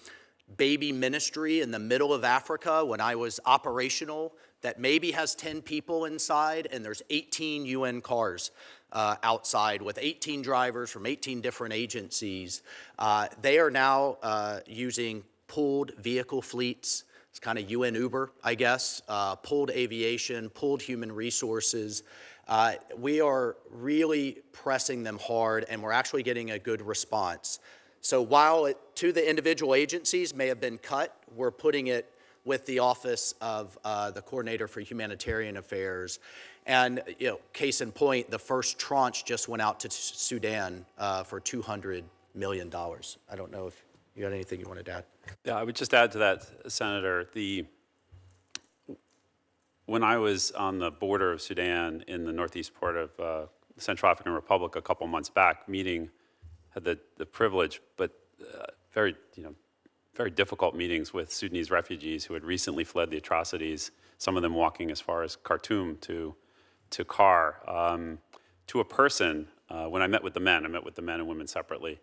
baby ministry in the middle of Africa when I was operational that maybe has 10 people inside, and there's 18 UN cars outside with 18 drivers from 18 different agencies. They are now using pooled vehicle fleets. It's kind of UN Uber, I guess, pooled aviation, pooled human resources. We are really pressing them hard, and we're actually getting a good response. So while it, to the individual agencies, may have been cut, we're putting it with the Office of the Coordinator for Humanitarian Affairs. And, case in point, the first tranche just went out to Sudan for $200 million. I don't know if you got anything you wanted to add. Yeah, I would just add to that, Senator, when I was on the border of Sudan in the northeast part of the Central African Republic a couple months back, had the privilege, but very difficult meetings with Sudanese refugees who had recently fled the atrocities, some of them walking as far as Khartoum to Kar. To a person, when I met with the men and women separately.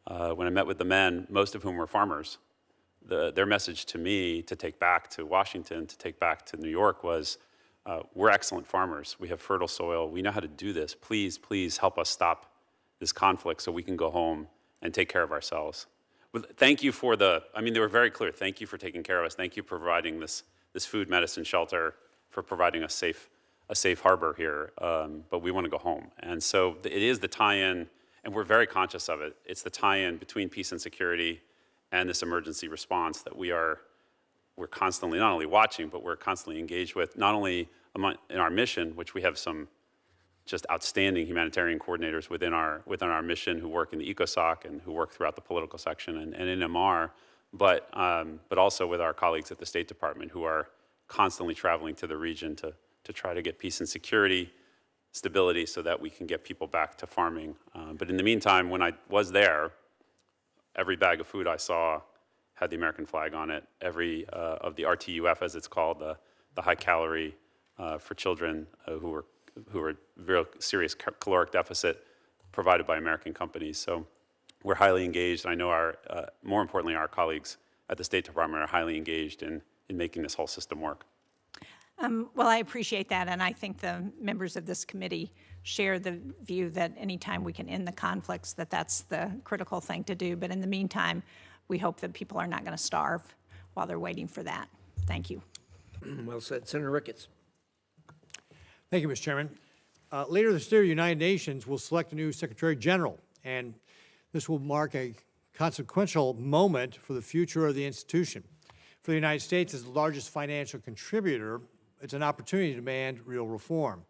When I met with the men, most of whom were farmers, their message to me to take back to Washington, to take back to New York was, we're excellent farmers. We have fertile soil. We know how to do this. Please, please help us stop this conflict so we can go home and take care of ourselves. Thank you for they were very clear. Thank you for taking care of us. Thank you for providing this food, medicine, shelter, for providing a safe harbor here. But we want to go home. And so it is the tie-in, and we're very conscious of it. It's the tie-in between peace and security and this emergency response that we're constantly not only watching, but we're constantly engaged with, not only in our mission, which we have some just outstanding humanitarian coordinators within our mission who work in the ECOSOC and who work throughout the political section and in MR, but also with our colleagues at the State Department who are constantly traveling to the region to try to get peace and security, stability, so that we can get people back to farming. But in the meantime, when I was there, every bag of food I saw had the American flag on it. Every of the RTUF, as it's called, the high calorie for children who are very serious caloric deficit, provided by American companies. So we're highly engaged. I know more importantly, our colleagues at the State Department are highly engaged in making this whole system work. Well, I appreciate that, and I think the members of this committee share the view that anytime we can end the conflicts, that's the critical thing to do. But in the meantime, we hope that people are not going to starve while they're waiting for that. Thank you. Well said. Senator Ricketts. Thank you, Mr. Chairman. Later this year, the United Nations will select a new Secretary General, and this will mark a consequential moment for the future of the institution. For the United States, as the largest financial contributor, it's an opportunity to demand real reform.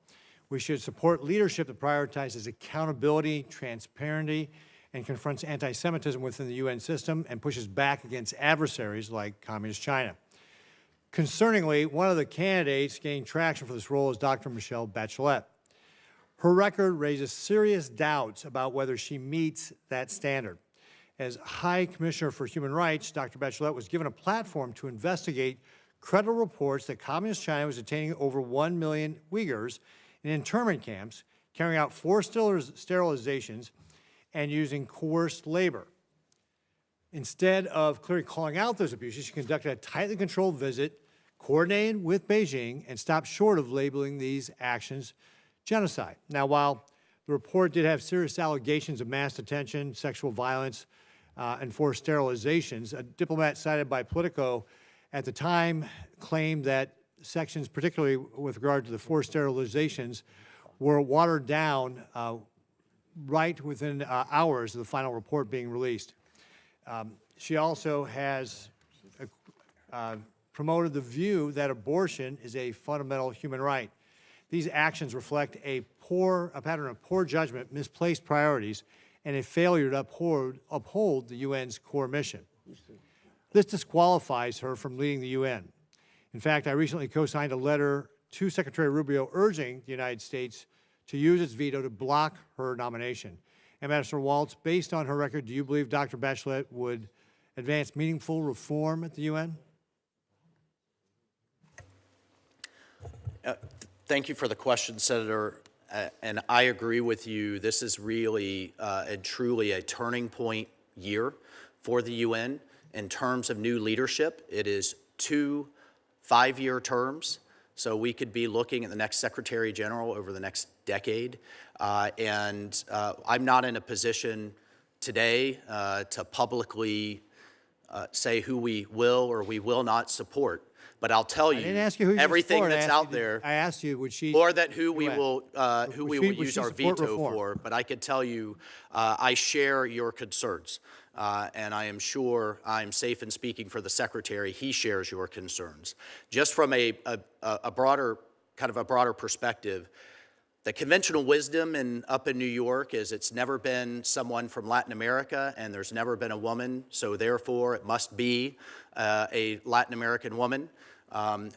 We should support leadership that prioritizes accountability, transparency, and confronts anti-Semitism within the UN system and pushes back against adversaries like Communist China. Concerningly, one of the candidates gaining traction for this role is Dr. Michelle Bachelet. Her record raises serious doubts about whether she meets that standard. As High Commissioner for Human Rights, Dr. Bachelet was given a platform to investigate credible reports that Communist China was detaining over 1 million Uyghurs in internment camps, carrying out forced sterilizations, and using coerced labor. Instead of clearly calling out those abuses, she conducted a tightly controlled visit, coordinated with Beijing, and stopped short of labeling these actions genocide. Now, while the report did have serious allegations of mass detention, sexual violence, and forced sterilizations, a diplomat cited by Politico at the time claimed that sections, particularly with regard to the forced sterilizations, were watered down right within hours of the final report being released. She also has promoted the view that abortion is a fundamental human right. These actions reflect a pattern of poor judgment, misplaced priorities, and a failure to uphold the UN's core mission. This disqualifies her from leading the UN. In fact, I recently co-signed a letter to Secretary Rubio urging the United States to use its veto to block her nomination. Ambassador Waltz, based on her record, do you believe Dr. Bachelet would advance meaningful reform at the UN? Thank you for the question, Senator. And I agree with you. This is really and truly a turning point year for the UN in terms of new leadership. It is 2 5-year terms, so we could be looking at the next Secretary General over the next decade. I'm not in a position today to publicly say who we will or we will not support. But I'll tell you, I didn't ask you who everything you that's out there. I asked you, would she? Or that who we will use our veto reform? for. But I could tell you, I share your concerns, and I am sure I'm safe in speaking for the Secretary. He shares your concerns. Just from a broader perspective, the conventional wisdom up in New York is it's never been someone from Latin America, and there's never been a woman, so therefore it must be a Latin American woman.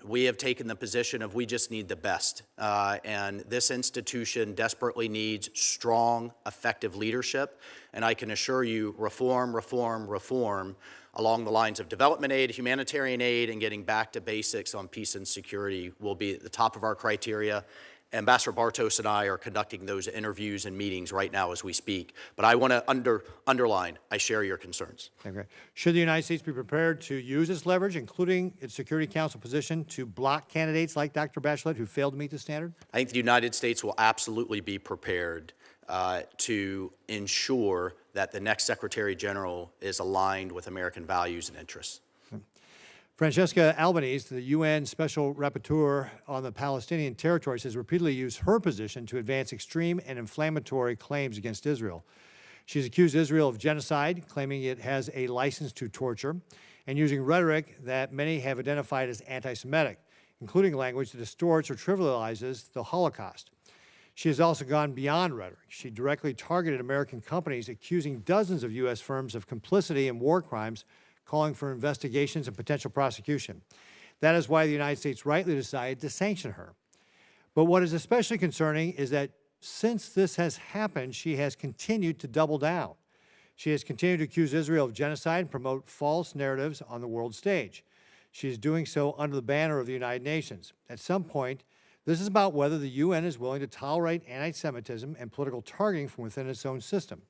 We have taken the position of we just need the best, and this institution desperately needs strong, effective leadership, and I can assure you reform, reform, reform along the lines of development aid, humanitarian aid, and getting back to basics on peace and security will be at the top of our criteria. Ambassador Bartos and I are conducting those interviews and meetings right now as we speak. But I want to underline, I share your concerns. Okay. Should the United States be prepared to use its leverage, including its Security Council position, to block candidates like Dr. Bachelet who failed to meet the standard? I think the United States will absolutely be prepared to ensure that the next Secretary General is aligned with American values and interests. Francesca Albanese, the UN Special Rapporteur on the Palestinian territories, has repeatedly used her position to advance extreme and inflammatory claims against Israel. She's accused Israel of genocide, claiming it has a license to torture, and using rhetoric that many have identified as anti-Semitic, including language that distorts or trivializes the Holocaust. She has also gone beyond rhetoric. She directly targeted American companies, accusing dozens of U.S. firms of complicity in war crimes, calling for investigations and potential prosecution. That is why the United States rightly decided to sanction her. But what is especially concerning is that since this has happened, she has continued to double down. She has continued to accuse Israel of genocide and promote false narratives on the world stage. She is doing so under the banner of the United Nations. At some point, this is about whether the UN is willing to tolerate anti-Semitism and political targeting from within its own system.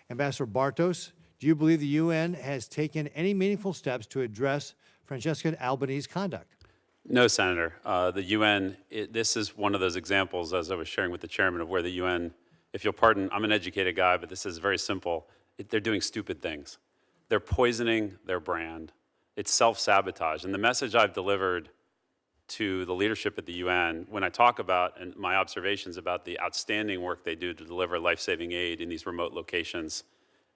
Ambassador Bartos, do you believe the UN has taken any meaningful steps to address Francesca Albanese's conduct? No, Senator. The UN, this is one of those examples, as I was sharing with the chairman, of where the UN, if you'll pardon, I'm an educated guy, but this is very simple. They're doing stupid things. They're poisoning their brand. It's self-sabotage. And the message I've delivered to the leadership at the UN when I talk about and my observations about the outstanding work they do to deliver life-saving aid in these remote locations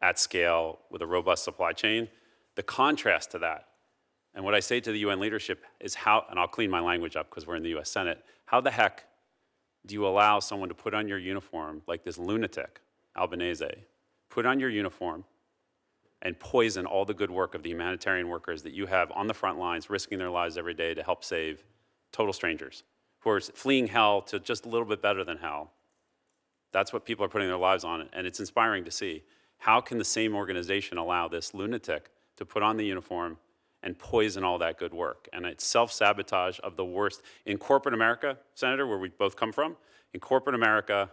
at scale with a robust supply chain. The contrast to that, and what I say to the UN leadership is how, and I'll clean my language up because we're in the US Senate, how the heck do you allow someone to put on your uniform like this lunatic, Albanese, put on your uniform and poison all the good work of the humanitarian workers that you have on the front lines, risking their lives every day to help save total strangers who are fleeing hell to just a little bit better than hell. That's what people are putting their lives on, and it's inspiring to see. How can the same organization allow this lunatic to put on the uniform and poison all that good work? And it's self-sabotage of the worst. In corporate America, Senator, where we both come from, in corporate America,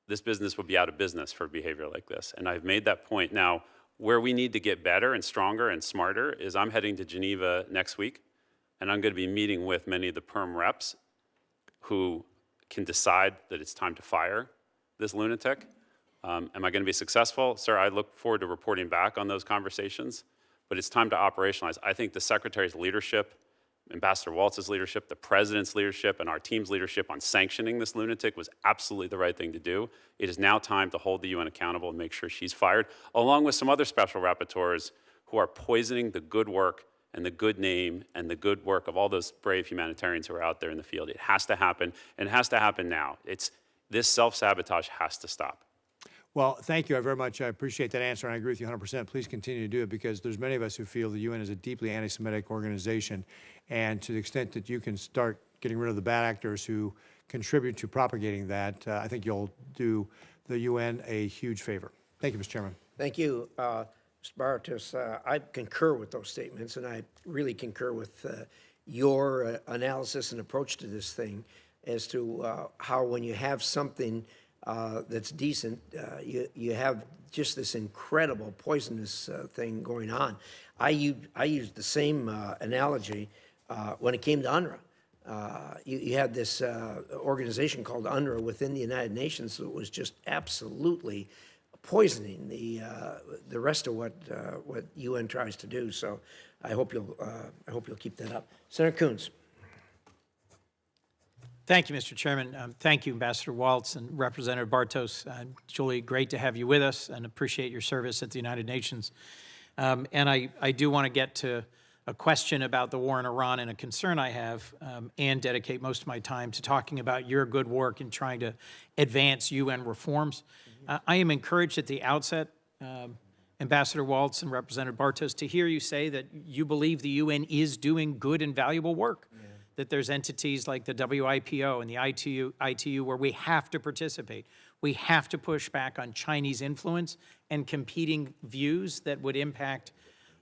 this business would be out of business for behavior like this. And I've made that point. Now, where we need to get better and stronger and smarter is I'm heading to Geneva next week, and I'm going to be meeting with many of the perm reps who can decide that it's time to fire this lunatic. Am I going to be successful? Sir, I look forward to reporting back on those conversations, but it's time to operationalize. I think the Secretary's leadership, Ambassador Waltz's leadership, the President's leadership, and our team's leadership on sanctioning this lunatic was absolutely the right thing to do. It is now time to hold the UN accountable and make sure she's fired, along with some other special rapporteurs who are poisoning the good work and the good name and the good work of all those brave humanitarians who are out there in the field. It has to happen, and it has to happen now. This self-sabotage has to stop. Well, thank you very much. I appreciate that answer, and I agree with you 100%. Please continue to do it, because there's many of us who feel the UN is a deeply anti-Semitic organization, and to the extent that you can start getting rid of the bad actors who contribute to propagating that, I think you'll do the UN a huge favor. Thank you, Mr. Chairman. Thank you, Mr. Bartos. I concur with those statements, and I really concur with your analysis and approach to this thing as to how when you have something that's decent, you have just this incredible poisonous thing going on. I used the same analogy when it came to UNRWA. You had this organization called UNRWA within the United Nations that was just absolutely poisoning the rest of what UN tries to do. So I hope you'll keep that up. Senator Coons. Thank you, Mr. Chairman. Thank you, Ambassador Waltz and Representative Bartos. Julie, great to have you with us, and appreciate your service at the United Nations. And I do want to get to a question about the war in Iran and a concern I have, and dedicate most of my time to talking about your good work in trying to advance UN reforms. I am encouraged at the outset, Ambassador Waltz and Representative Bartos, to hear you say that you believe the UN is doing good and valuable work. That there's entities like the WIPO and the ITU where we have to participate. We have to push back on Chinese influence and competing views that would impact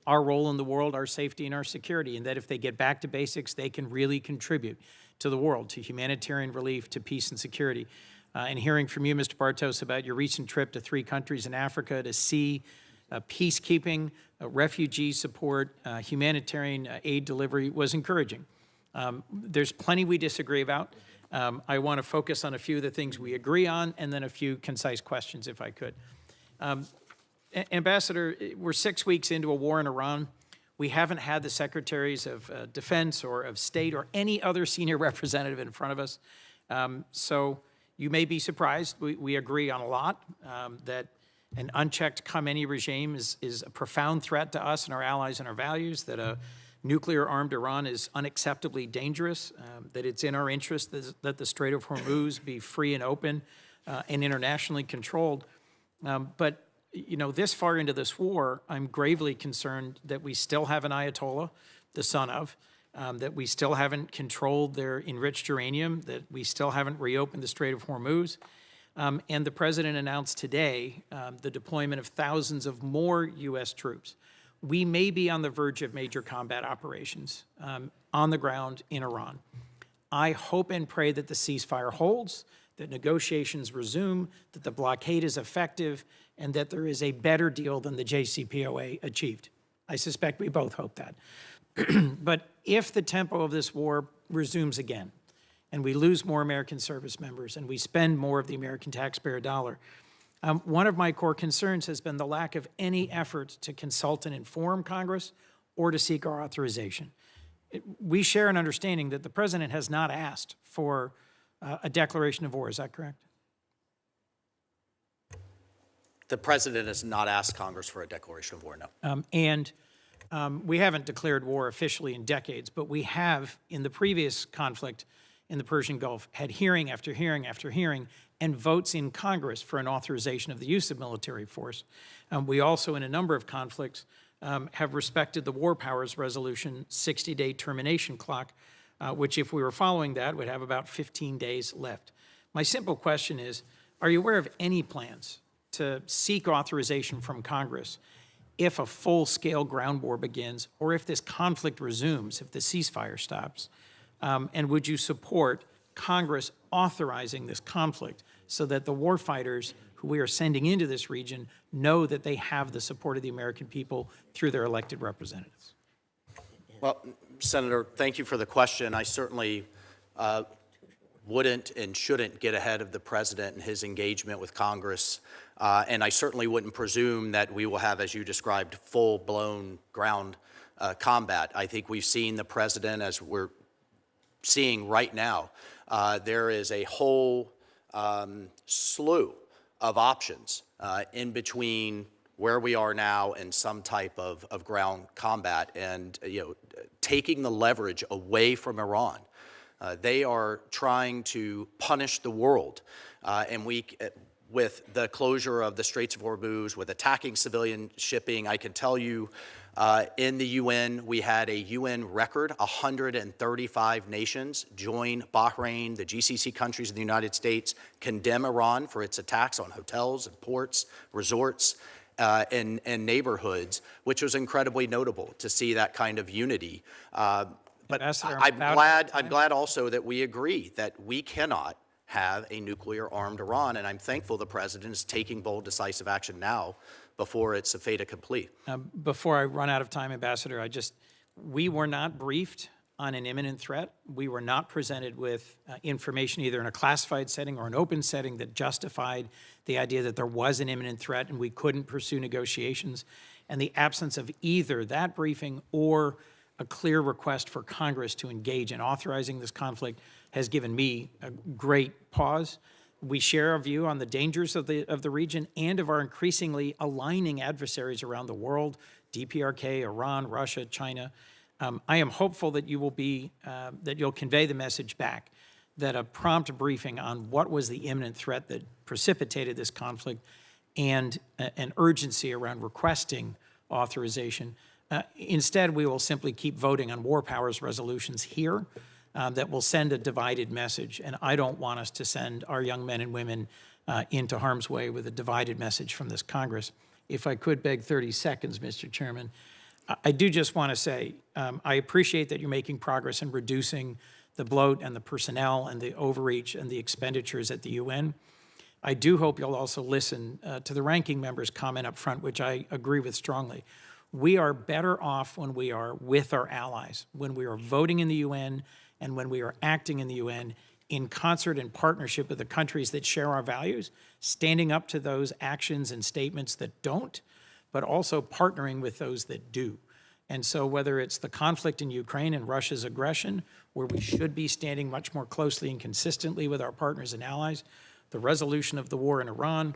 our role in the world, our safety, and our security, and that if they get back to basics, they can really contribute to the world, to humanitarian relief, to peace and security. And hearing from you, Mr. Bartos, about your recent trip to 3 countries in Africa to see peacekeeping, refugee support, humanitarian aid delivery was encouraging. There's plenty we disagree about. I want to focus on a few of the things we agree on, and then a few concise questions, if I could. Ambassador, we're 6 weeks into a war in Iran. We haven't had the secretaries of defense or of state or any other senior representative in front of us. So you may be surprised. We agree on a lot, that an unchecked Khamenei regime is a profound threat to us and our allies and our values, that a nuclear-armed Iran is unacceptably dangerous, that it's in our interest that the Strait of Hormuz be free and open and internationally controlled. But, you know, this far into this war, I'm gravely concerned that we still have an Ayatollah, the son of, that we still haven't controlled their enriched uranium, that we still haven't reopened the Strait of Hormuz. And the president announced today the deployment of thousands of more U.S. troops. We may be on the verge of major combat operations on the ground in Iran. I hope and pray that the ceasefire holds, that negotiations resume, that the blockade is effective, and that there is a better deal than the JCPOA achieved. I suspect we both hope that. But if the tempo of this war resumes again, and we lose more American service members, and we spend more of the American taxpayer dollar, one of my core concerns has been the lack of any effort to consult and inform Congress or to seek our authorization. we share an understanding that the president has not asked for a declaration of war. Is that correct? The president has not asked Congress for a declaration of war, no. We haven't declared war officially in decades, but we have, in the previous conflict in the Persian Gulf, had hearing after hearing after hearing and votes in Congress for an authorization of the use of military force. We also, in a number of conflicts, have respected the War Powers Resolution 60-day termination clock, which, if we were following that, would have about 15 days left. My simple question is, are you aware of any plans to seek authorization from Congress if a full-scale ground war begins, or if this conflict resumes, if the ceasefire stops? And would you support Congress authorizing this conflict so that the warfighters who we are sending into this region know that they have the support of the American people through their elected representatives? Well, Senator, thank you for the question. I certainly wouldn't and shouldn't get ahead of the president and his engagement with Congress. And I certainly wouldn't presume that we will have, as you described, full-blown ground combat. I think we've seen the president, as we're seeing right now, there is a whole slew of options in between where we are now and some type of ground combat, and taking the leverage away from Iran. They are trying to punish the world, and with the closure of the Straits of Hormuz, with attacking civilian shipping, I can tell you in the UN, we had a UN record, 135 nations join Bahrain, the GCC countries of the United States, condemn Iran for its attacks on hotels and ports, resorts, and neighborhoods, which was incredibly notable to see that kind of unity. But I'm glad also that we agree that we cannot have a nuclear-armed Iran, and I'm thankful the president is taking bold, decisive action now before it's a fait accompli. Before I run out of time, Ambassador, we were not briefed on an imminent threat. We were not presented with information either in a classified setting or an open setting that justified the idea that there was an imminent threat and we couldn't pursue negotiations. And the absence of either that briefing or a clear request for Congress to engage in authorizing this conflict has given me a great pause. We share a view on the dangers of the region and of our increasingly aligning adversaries around the world, DPRK, Iran, Russia, China. I am hopeful that you will that you'll convey the message back that a prompt briefing on what was the imminent threat that precipitated this conflict and an urgency around requesting authorization. Instead, we will simply keep voting on war powers resolutions here that will send a divided message. And I don't want us to send our young men and women into harm's way with a divided message from this Congress. If I could beg 30 seconds, Mr. Chairman, I do just want to say I appreciate that you're making progress in reducing the bloat and the personnel and the overreach and the expenditures at the UN. I do hope you'll also listen to the ranking member's comment up front, which I agree with strongly. We are better off when we are with our allies, when we are voting in the UN and when we are acting in the UN in concert and partnership with the countries that share our values, standing up to those actions and statements that don't, but also partnering with those that do. And so whether it's the conflict in Ukraine and Russia's aggression, where we should be standing much more closely and consistently with our partners and allies, the resolution of the war in Iran,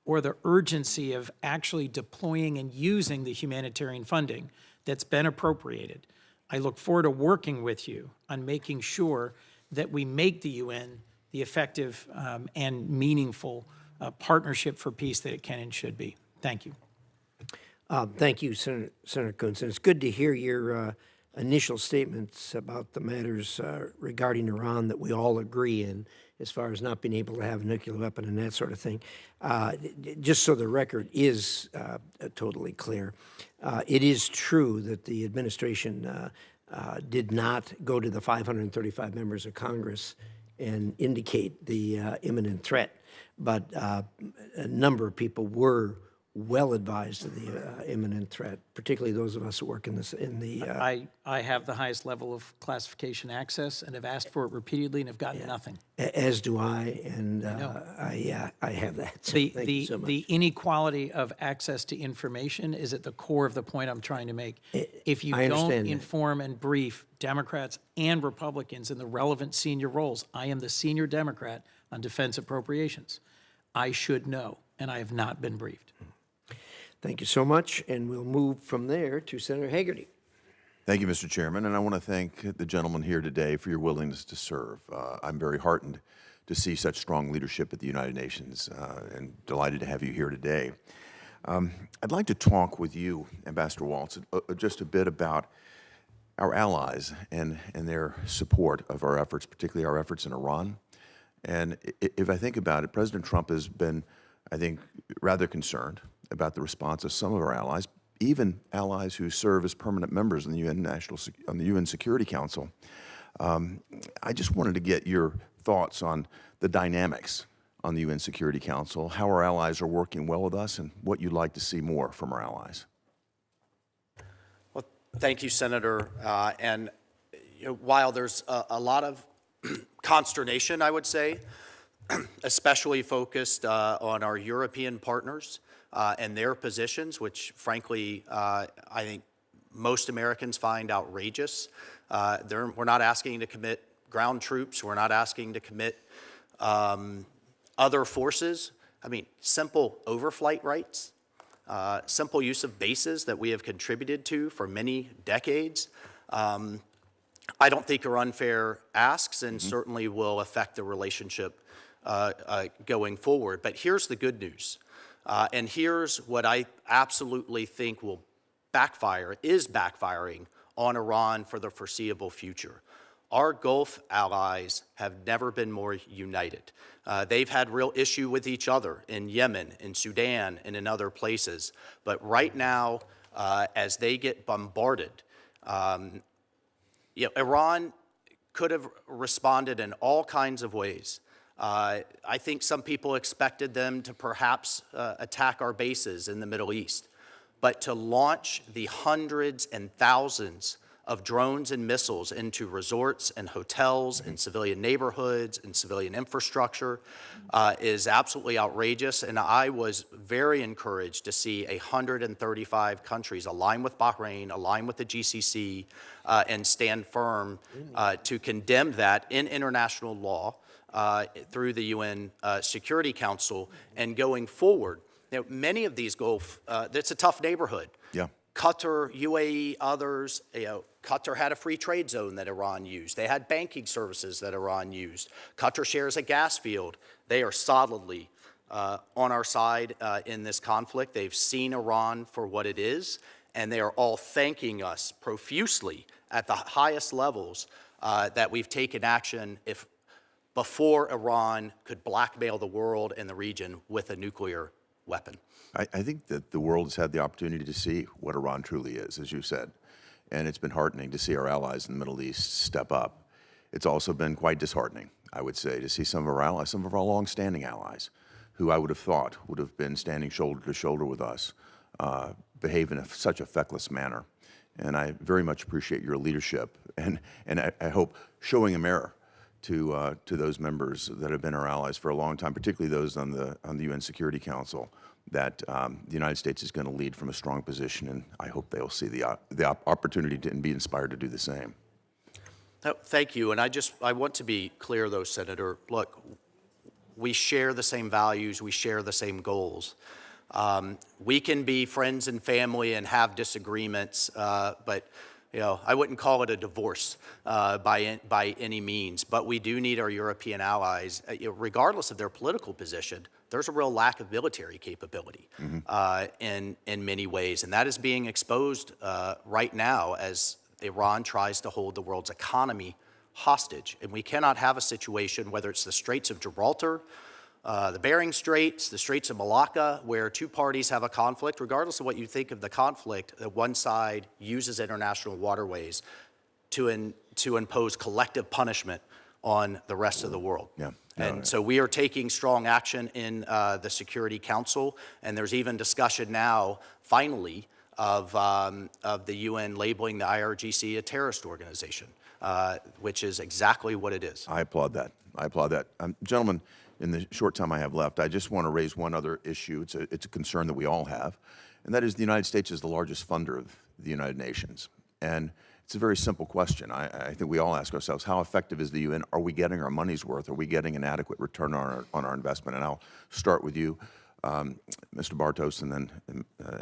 or the urgency of actually deploying and using the humanitarian funding that's been appropriated. I look forward to working with you on making sure that we make the UN the effective and meaningful partnership for peace that it can and should be. Thank you. Thank you, Senator Coons. And it's good to hear your initial statements about the matters regarding Iran that we all agree in, as far as not being able to have a nuclear weapon and that sort of thing. Just so the record is totally clear, it is true that the administration did not go to the 535 members of Congress and indicate the imminent threat, but a number of people were well advised of the imminent threat, particularly those of us who work in this, in the, I have the highest level of classification access and have asked for it repeatedly and have gotten nothing. as do I, and I have that. So thank you so much. The inequality of access to information is at the core of the point I'm trying to make. If you I don't understand that. inform and brief Democrats and Republicans in the relevant senior roles, I am the senior Democrat on defense appropriations. I should know, and I have not been briefed. Thank you so much, and we'll move from there to Senator Hagerty. Thank you, Mr. Chairman, and I want to thank the gentleman here today for your willingness to serve. I'm very heartened to see such strong leadership at the United Nations and delighted to have you here today. I'd like to talk with you, Ambassador Waltz, just a bit about our allies and their support of our efforts, particularly our efforts in Iran. And if I think about it, President Trump has been, I think, rather concerned about the response of some of our allies, even allies who serve as permanent members in the UN Security Council. I just wanted to get your thoughts on the dynamics on the UN Security Council, how our allies are working well with us, and what you'd like to see more from our allies. Well, thank you, Senator. And while there's a lot of consternation, I would say, especially focused on our European partners and their positions, which frankly I think most Americans find outrageous. We're not asking to commit ground troops. We're not asking to commit other forces. I mean, simple overflight rights, simple use of bases that we have contributed to for many decades. I don't think are unfair asks and certainly will affect the relationship going forward. But here's the good news. And here's what I absolutely think will backfire, is backfiring on Iran for the foreseeable future. Our Gulf allies have never been more united. They've had real issue with each other in Yemen, in Sudan, and in other places. But right now, as they get bombarded, Iran could have responded in all kinds of ways. I think some people expected them to perhaps attack our bases in the Middle East. But to launch the hundreds and thousands of drones and missiles into resorts and hotels and civilian neighborhoods and civilian infrastructure is absolutely outrageous. And I was very encouraged to see 135 countries align with Bahrain, align with the GCC, and stand firm to condemn that in international law through the UN Security Council. And going forward, many of these Gulf, it's a tough neighborhood. Yeah. Qatar, UAE, others, Qatar had a free trade zone that Iran used. They had banking services that Iran used. Qatar shares a gas field. They are solidly on our side in this conflict. They've seen Iran for what it is, and they are all thanking us profusely at the highest levels that we've taken action before Iran could blackmail the world and the region with a nuclear weapon. I think that the world has had the opportunity to see what Iran truly is, as you said, and it's been heartening to see our allies in the Middle East step up. It's also been quite disheartening, I would say, to see some of our allies, some of our long-standing allies, who I would have thought would have been standing shoulder to shoulder with us, behave in such a feckless manner. And I very much appreciate your leadership, and I hope showing a mirror to those members that have been our allies for a long time, particularly those on the UN Security Council, that the United States is going to lead from a strong position, and I hope they'll see the opportunity and be inspired to do the same. Thank you, and I want to be clear, though, Senator. Look, we share the same values, we share the same goals. We can be friends and family and have disagreements, but I wouldn't call it a divorce by any means, but we do need our European allies, regardless of their political position. There's a real lack of military capability in many ways, and that is being exposed right now as Iran tries to hold the world's economy hostage. And we cannot have a situation, whether it's the Straits of Gibraltar, the Bering Straits, the Straits of Malacca, where two parties have a conflict, regardless of what you think of the conflict, that one side uses international waterways to impose collective punishment on the rest of the world. Yeah. And so we are taking strong action in the Security Council, and there's even discussion now, finally, of the UN labeling the IRGC a terrorist organization, which is exactly what it is. I applaud that. I applaud that. Gentlemen, in the short time I have left, I just want to raise one other issue. It's a concern that we all have, and that is the United States is the largest funder of the United Nations. And it's a very simple question. I think we all ask ourselves, how effective is the UN? Are we getting our money's worth? Are we getting an adequate return on our investment? And I'll start with you, Mr. Bartos, and then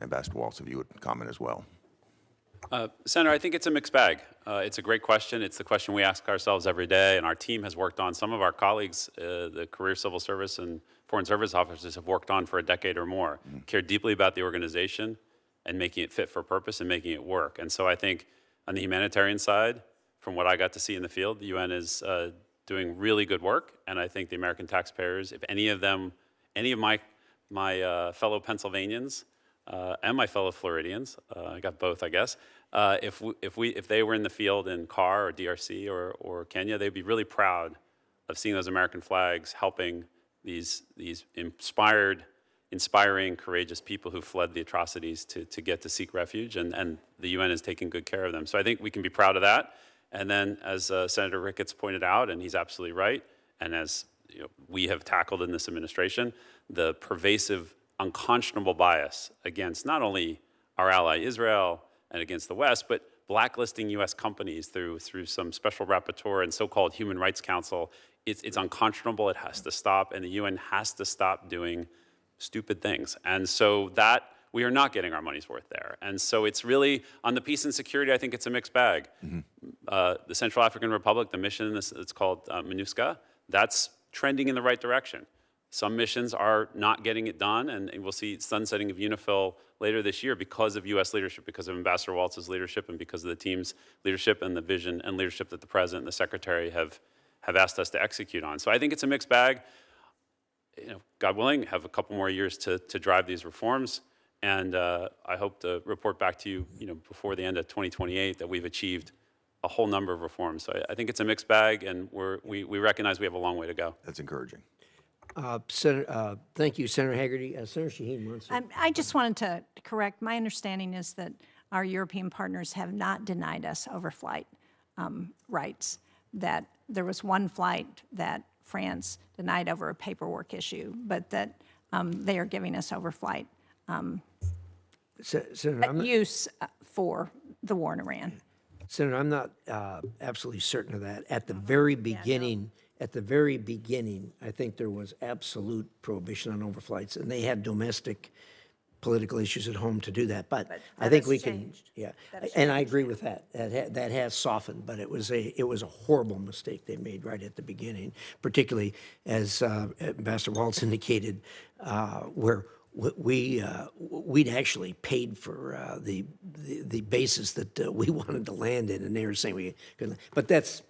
Ambassador Waltz, if you would comment as well. Senator, I think it's a mixed bag. It's a great question. It's the question we ask ourselves every day, and our team has worked on. Some of our colleagues, the career civil service and foreign service officers, have worked on for a decade or more, care deeply about the organization and making it fit for purpose and making it work. And so I think on the humanitarian side, from what I got to see in the field, the UN is doing really good work, and I think the American taxpayers, if any of my fellow Pennsylvanians and my fellow Floridians, I got both, I guess, if they were in the field in CAR or DRC or Kenya, they'd be really proud of seeing those American flags helping these inspiring, courageous people who fled the atrocities to get to seek refuge, and the UN is taking good care of them. So I think we can be proud of that. And then, as Senator Ricketts pointed out, and he's absolutely right, and as we have tackled in this administration, the pervasive, unconscionable bias against not only our ally Israel and against the West, but blacklisting U.S. companies through some special rapporteur and so-called Human Rights Council. It's unconscionable. It has to stop, and the UN has to stop doing stupid things. And so that we are not getting our money's worth there. And so it's really, on the peace and security, I think it's a mixed bag. The Central African Republic, the mission, it's called MINUSCA, that's trending in the right direction. Some missions are not getting it done, and we'll see sunsetting of UNIFIL later this year because of U.S. leadership, because of Ambassador Waltz's leadership, and because of the team's leadership and the vision and leadership that the President and the Secretary have asked us to execute on. So I think it's a mixed bag. God willing, have a couple more years to drive these reforms, and I hope to report back to you, before the end of 2028 that we've achieved a whole number of reforms. So I think it's a mixed bag, and we recognize we have a long way to go. That's encouraging. Thank you, Senator Haggerty. Senator Shaheen wants to. I just wanted to correct. My understanding is that our European partners have not denied us overflight rights, that there was one flight that France denied over a paperwork issue, but that they are giving us overflight Senator, use for the war in Iran. Senator, I'm not absolutely certain of that. At the very beginning, I think there was absolute prohibition on overflights, and they had domestic political issues at home to do that. But I think we can, yeah. And I agree with that. That has softened, but it was a horrible mistake they made right at the beginning, particularly as Ambassador Waltz indicated, where we'd actually paid for the bases that we wanted to land in, and they were saying we couldn't. But that's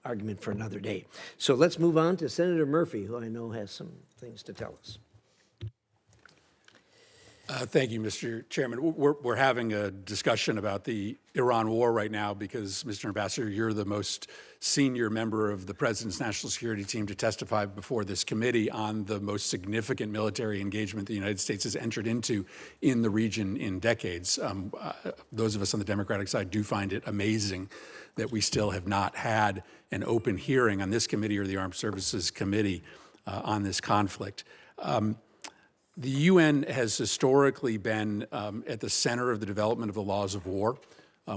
argument for another day. So let's move on to Senator Murphy, who I know has some things to tell us. Thank you, Mr. Chairman. We're having a discussion about the Iran war right now because, Mr. Ambassador, you're the most senior member of the President's National Security Team to testify before this committee on the most significant military engagement the United States has entered into in the region in decades. Those of us on the Democratic side do find it amazing that we still have not had an open hearing on this committee or the Armed Services Committee on this conflict. The UN has historically been at the center of the development of the laws of war,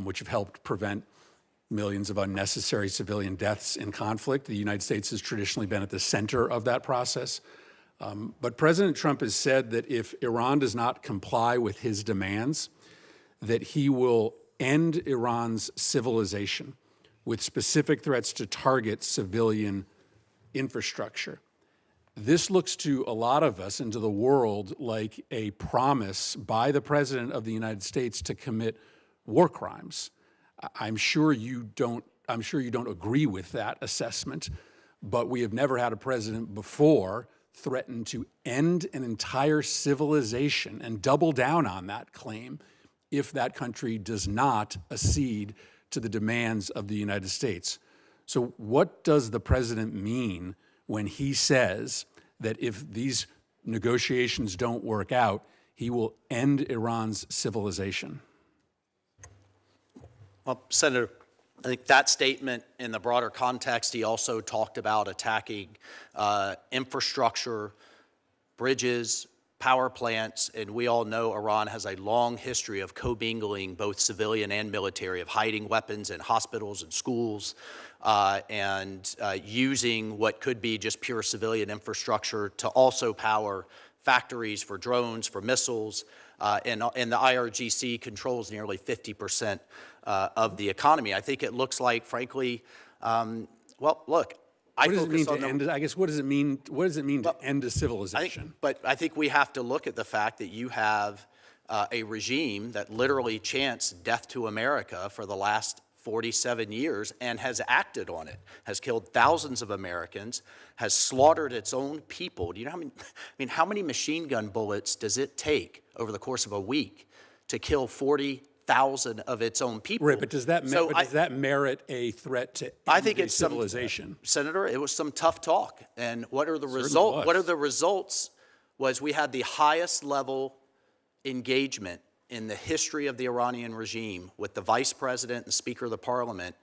which have helped prevent millions of unnecessary civilian deaths in conflict. The United States has traditionally been at the center of that process. But President Trump has said that if Iran does not comply with his demands, that he will end Iran's civilization with specific threats to target civilian infrastructure. This looks to a lot of us and to the world like a promise by the President of the United States to commit war crimes. I'm sure you don't agree with that assessment, but we have never had a president before threaten to end an entire civilization and double down on that claim if that country does not accede to the demands of the United States. So what does the president mean when he says that if these negotiations don't work out, he will end Iran's civilization? Well, Senator, I think that statement in the broader context, he also talked about attacking infrastructure, bridges, power plants, and we all know Iran has a long history of commingling both civilian and military, of hiding weapons in hospitals and schools, and using what could be just pure civilian infrastructure to also power factories for drones, for missiles, and the IRGC controls nearly 50% of the economy. I think it looks like, frankly, well, look, What does it mean to end? I guess what does it mean? What does it mean to end a civilization? But I think we have to look at the fact that you have a regime that literally chants death to America for the last 47 years and has acted on it, has killed thousands of Americans, has slaughtered its own people. Do you know how many machine gun bullets does it take over the course of a week to kill 40,000 of its own people? Right, but does that merit a threat to end civilization? Senator, it was some tough talk. And what are the results? What are the results? Was we had the highest level engagement in the history of the Iranian regime with the vice president and speaker of the parliament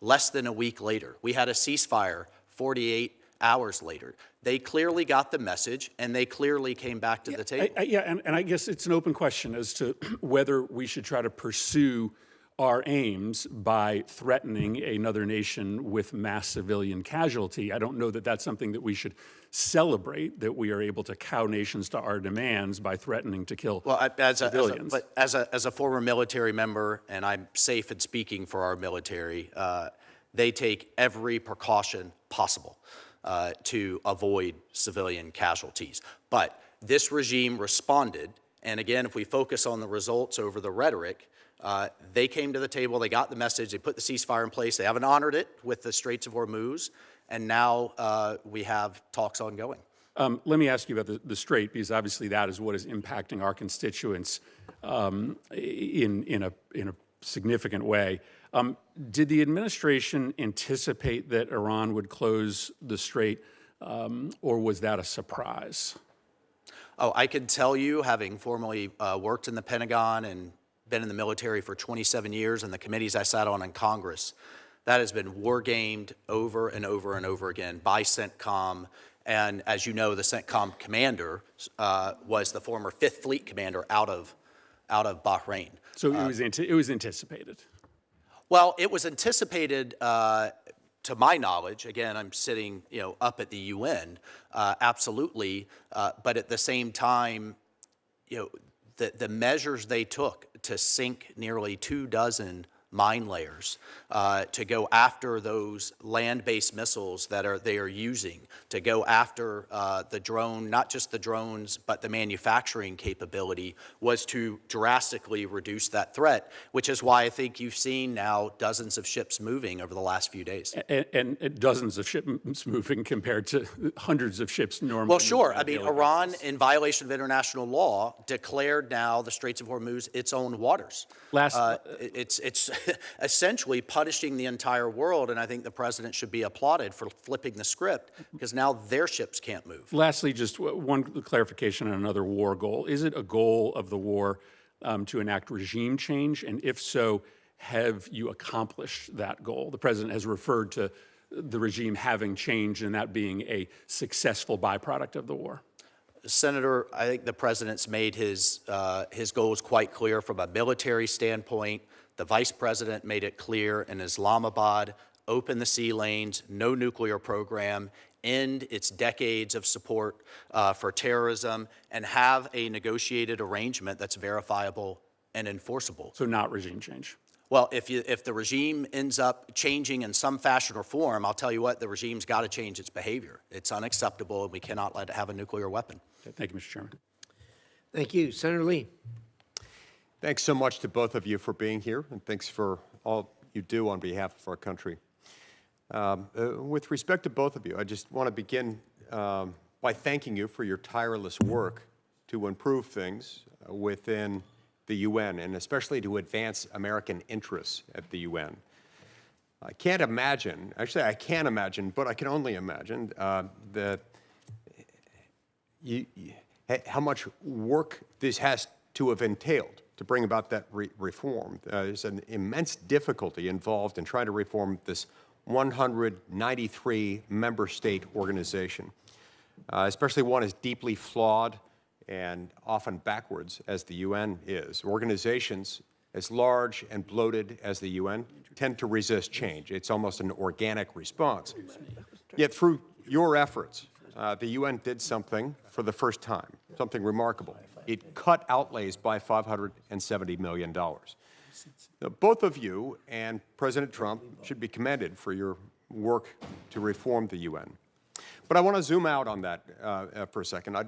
less than a week later. We had a ceasefire 48 hours later. They clearly got the message, and they clearly came back to the table. And I guess it's an open question as to whether we should try to pursue our aims by threatening another nation with mass civilian casualty. I don't know that that's something that we should celebrate, that we are able to cow nations to our demands by threatening to kill civilians. As a former military member, and I'm safe in speaking for our military, they take every precaution possible to avoid civilian casualties. But this regime responded, and again, if we focus on the results over the rhetoric, they came to the table, they got the message, they put the ceasefire in place, they haven't honored it with the Straits of Hormuz, and now we have talks ongoing. Let me ask you about the Strait, because obviously that is what is impacting our constituents in a significant way. Did the administration anticipate that Iran would close the Strait, or was that a surprise? Oh, I can tell you, having formerly worked in the Pentagon and been in the military for 27 years, and the committees I sat on in Congress, that has been war-gamed over and over and over again by CENTCOM. And as you know, the CENTCOM commander was the former 5th Fleet commander out of Bahrain. So it was anticipated. Well, it was anticipated, to my knowledge. Again, I'm sitting, up at the UN, absolutely. But at the same time, the measures they took to sink nearly 24 mine layers, to go after those land-based missiles that they are using, to go after the drone, not just the drones, but the manufacturing capability, was to drastically reduce that threat, which is why I think you've seen now dozens of ships moving over the last few days. And dozens of ships moving compared to hundreds of ships normally. Well, sure. I mean, Iran, in violation of international law, declared now the Straits of Hormuz its own waters. It's essentially punishing the entire world, and I think the president should be applauded for flipping the script, because now their ships can't move. Lastly, just one clarification on another war goal. Is it a goal of the war to enact regime change? And if so, have you accomplished that goal? The president has referred to the regime having changed and that being a successful byproduct of the war. Senator, I think the president's made his goals quite clear from a military standpoint. The vice president made it clear in Islamabad: open the sea lanes, no nuclear program, end its decades of support for terrorism, and have a negotiated arrangement that's verifiable and enforceable. So not regime change. Well, if the regime ends up changing in some fashion or form, I'll tell you what, the regime's got to change its behavior. It's unacceptable, and we cannot let it have a nuclear weapon. Okay, thank you, Mr. Chairman. Thank you. Senator Lee. Thanks so much to both of you for being here, and thanks for all you do on behalf of our country. With respect to both of you, I just want to begin by thanking you for your tireless work to improve things within the UN, and especially to advance American interests at the UN. I can't imagine, actually I can imagine, but I can only imagine that how much work this has to have entailed to bring about that reform. There's an immense difficulty involved in trying to reform this 193 member state organization, especially one as deeply flawed and often backwards as the UN is. Organizations as large and bloated as the UN tend to resist change. It's almost an organic response. Yet through your efforts, the UN did something for the first time, something remarkable. It cut outlays by $570 million. Now, both of you and President Trump should be commended for your work to reform the UN. But I want to zoom out on that for a second. I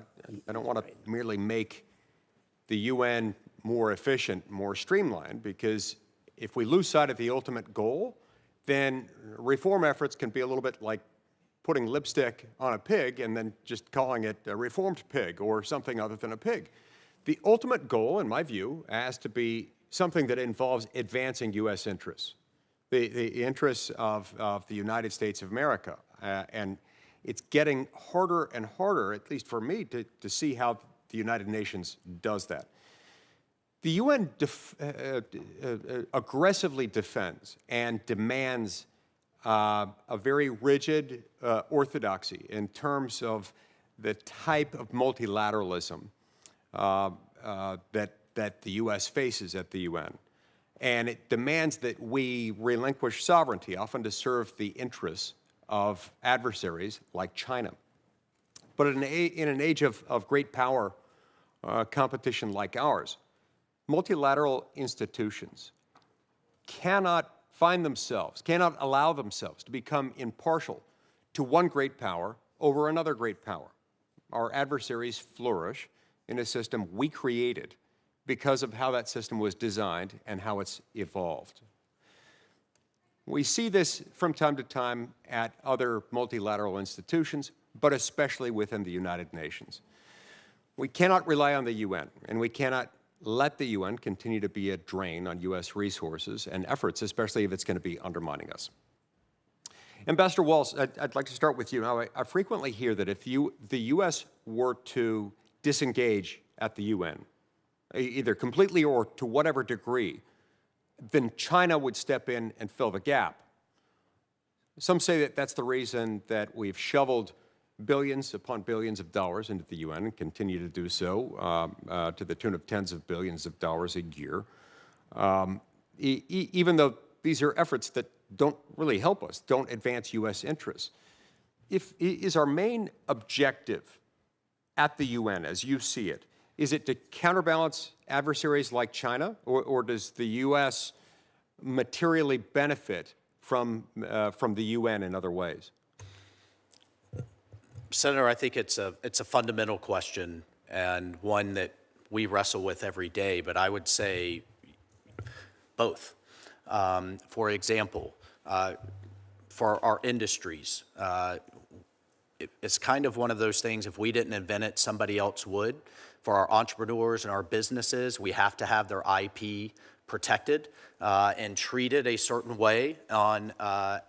don't want to merely make the UN more efficient, more streamlined, because if we lose sight of the ultimate goal, then reform efforts can be a little bit like putting lipstick on a pig and then just calling it a reformed pig or something other than a pig. The ultimate goal, in my view, has to be something that involves advancing U.S. interests, the interests of the United States of America. And it's getting harder and harder, at least for me, to see how the United Nations does that. The UN aggressively defends and demands a very rigid orthodoxy in terms of the type of multilateralism that the U.S. faces at the UN. And it demands that we relinquish sovereignty, often to serve the interests of adversaries like China. But in an age of great power competition like ours, multilateral institutions cannot allow themselves to become impartial to one great power over another great power. Our adversaries flourish in a system we created because of how that system was designed and how it's evolved. We see this from time to time at other multilateral institutions, but especially within the United Nations. We cannot rely on the UN, and we cannot let the UN continue to be a drain on U.S. resources and efforts, especially if it's going to be undermining us. Ambassador Waltz, I'd like to start with you. Now, I frequently hear that if the U.S. were to disengage at the UN, either completely or to whatever degree, then China would step in and fill the gap. Some say that that's the reason that we've shoveled billions upon billions of dollars into the UN and continue to do so to the tune of tens of billions of dollars a year, even though these are efforts that don't really help us, don't advance U.S. interests. Is our main objective at the UN, as you see it, is it to counterbalance adversaries like China, or does the U.S. materially benefit from the UN in other ways? Senator, I think it's a fundamental question and one that we wrestle with every day, but I would say both. For example, for our industries, it's kind of one of those things, if we didn't invent it, somebody else would. For our entrepreneurs and our businesses, we have to have their IP protected and treated a certain way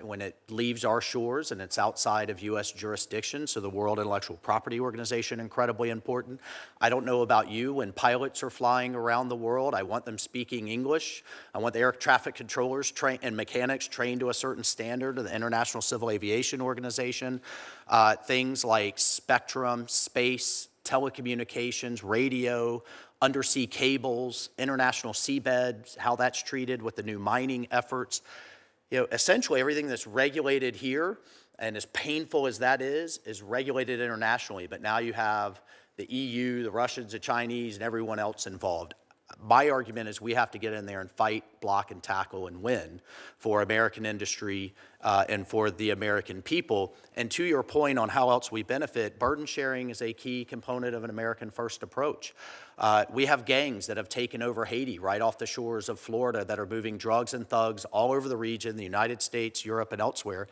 when it leaves our shores and it's outside of U.S. jurisdiction. So the World Intellectual Property Organization, incredibly important. I don't know about you, when pilots are flying around the world, I want them speaking English. I want the air traffic controllers and mechanics trained to a certain standard of the International Civil Aviation Organization. Things like spectrum, space, telecommunications, radio, undersea cables, international seabeds, how that's treated with the new mining efforts. You know, essentially everything that's regulated here, and as painful as that is regulated internationally. But now you have the EU, the Russians, the Chinese, and everyone else involved. My argument is we have to get in there and fight, block, and tackle and win for American industry and for the American people. And to your point on how else we benefit, burden sharing is a key component of an American first approach. We have gangs that have taken over Haiti right off the shores of Florida that are moving drugs and thugs all over the region, the United States, Europe, and elsewhere.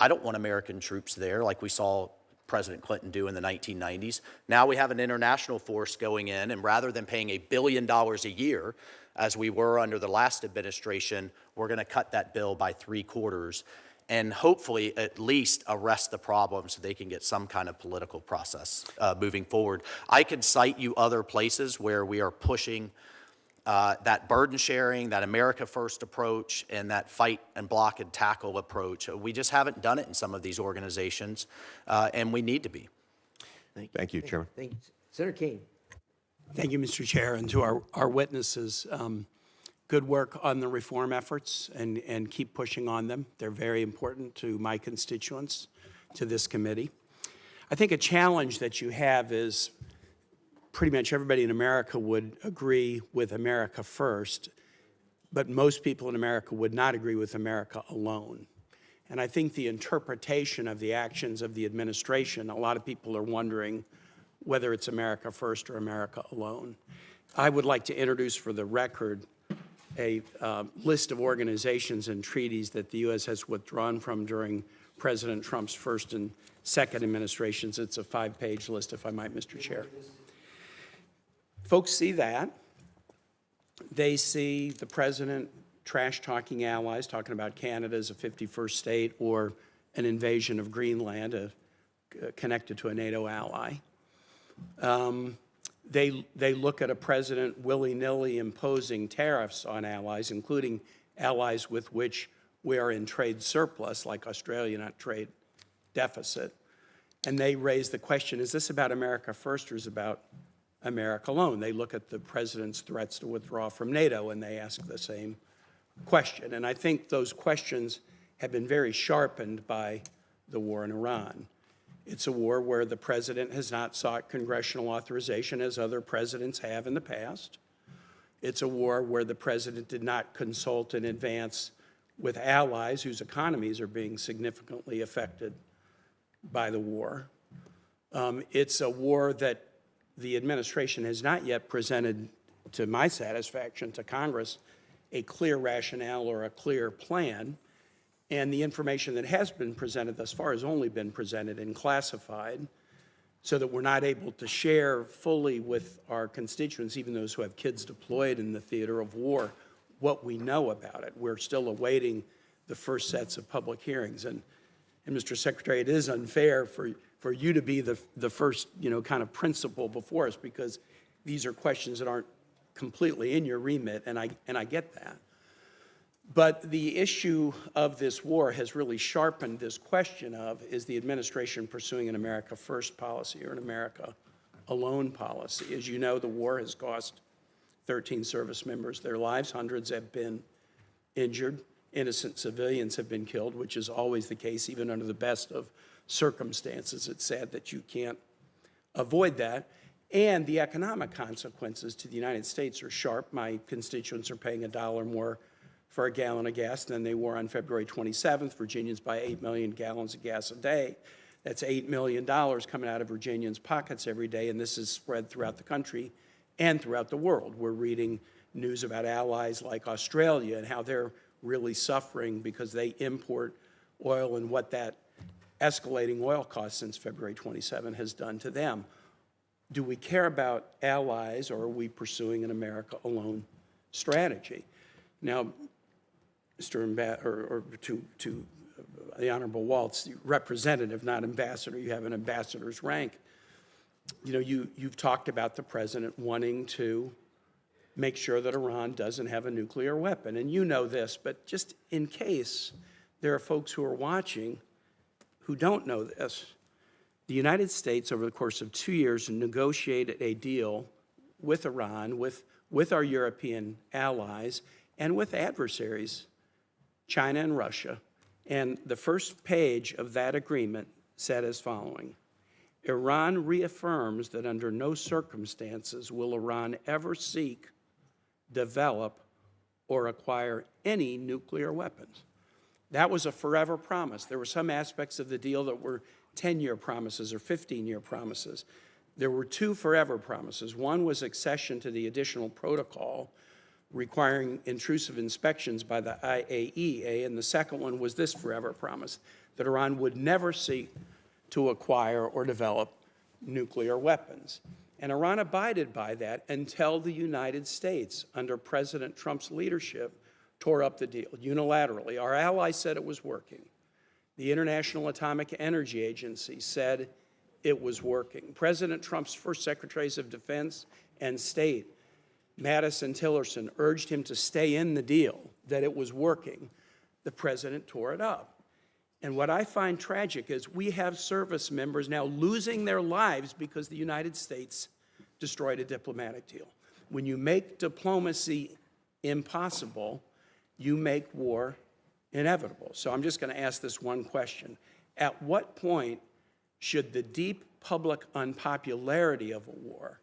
I don't want American troops there like we saw President Clinton do in the 1990s. Now we have an international force going in, and rather than paying $1 billion a year as we were under the last administration, we're going to cut that bill by 3/4 and hopefully at least arrest the problem so they can get some kind of political process moving forward. I could cite you other places where we are pushing that burden sharing, that America First approach, and that fight and block and tackle approach. We just haven't done it in some of these organizations, and we need to be. Thank you, Chairman. Thank you. Senator Kane. Thank you, Mr. Chair, and to our witnesses. Good work on the reform efforts, and keep pushing on them. They're very important to my constituents, to this committee. I think a challenge that you have is pretty much everybody in America would agree with America First, but most people in America would not agree with America alone. And I think the interpretation of the actions of the administration, a lot of people are wondering whether it's America First or America alone. I would like to introduce for the record a list of organizations and treaties that the U.S. has withdrawn from during President Trump's first and second administrations. It's a 5-page list, if I might, Mr. Chair. Folks see that. They see the president trash-talking allies, talking about Canada as a 51st state or an invasion of Greenland connected to a NATO ally. They look at a president willy-nilly imposing tariffs on allies, including allies with which we are in trade surplus, like Australia, not trade deficit. And they raise the question, is this about America First or is it about America alone? They look at the president's threats to withdraw from NATO and they ask the same question. And I think those questions have been very sharpened by the war in Iran. It's a war where the president has not sought congressional authorization as other presidents have in the past. It's a war where the president did not consult in advance with allies whose economies are being significantly affected by the war. It's a war that the administration has not yet presented, to my satisfaction, to Congress, a clear rationale or a clear plan. And the information that has been presented thus far has only been presented and classified so that we're not able to share fully with our constituents, even those who have kids deployed in the theater of war, what we know about it. We're still awaiting the first sets of public hearings. And Mr. Secretary, it is unfair for you to be the first, kind of principal before us, because these are questions that aren't completely in your remit, and I get that. But the issue of this war has really sharpened this question of, is the administration pursuing an America First policy or an America Alone policy? As you know, the war has cost 13 service members their lives. Hundreds have been injured. Innocent civilians have been killed, which is always the case, even under the best of circumstances. It's sad that you can't avoid that. And the economic consequences to the United States are sharp. My constituents are paying $1 more for a gallon of gas than they were on February 27th. Virginians buy 8 million gallons of gas a day. That's $8 million coming out of Virginians' pockets every day, and this is spread throughout the country and throughout the world. We're reading news about allies like Australia and how they're really suffering because they import oil and what that escalating oil cost since February 27 has done to them. Do we care about allies, or are we pursuing an America Alone strategy? Now, to the Honorable Waltz, representative, not ambassador, you have an ambassador's rank. You've talked about the president wanting to make sure that Iran doesn't have a nuclear weapon. And you know this, but just in case there are folks who are watching who don't know this, the United States, over the course of 2 years, negotiated a deal with Iran, with our European allies, and with adversaries, China and Russia. And the first page of that agreement said as following: Iran reaffirms that under no circumstances will Iran ever seek, develop, or acquire any nuclear weapons. That was a forever promise. There were some aspects of the deal that were 10-year promises or 15-year promises. There were two forever promises. One was accession to the additional protocol requiring intrusive inspections by the IAEA, and the second one was this forever promise, that Iran would never seek to acquire or develop nuclear weapons. And Iran abided by that until the United States, under President Trump's leadership, tore up the deal unilaterally. Our allies said it was working. The International Atomic Energy Agency said it was working. President Trump's first Secretaries of Defense and State, Mattis and Tillerson, urged him to stay in the deal, that it was working. The president tore it up. And what I find tragic is we have service members now losing their lives because the United States destroyed a diplomatic deal. When you make diplomacy impossible, you make war inevitable. So I'm just going to ask this one question. At what point should the deep public unpopularity of a war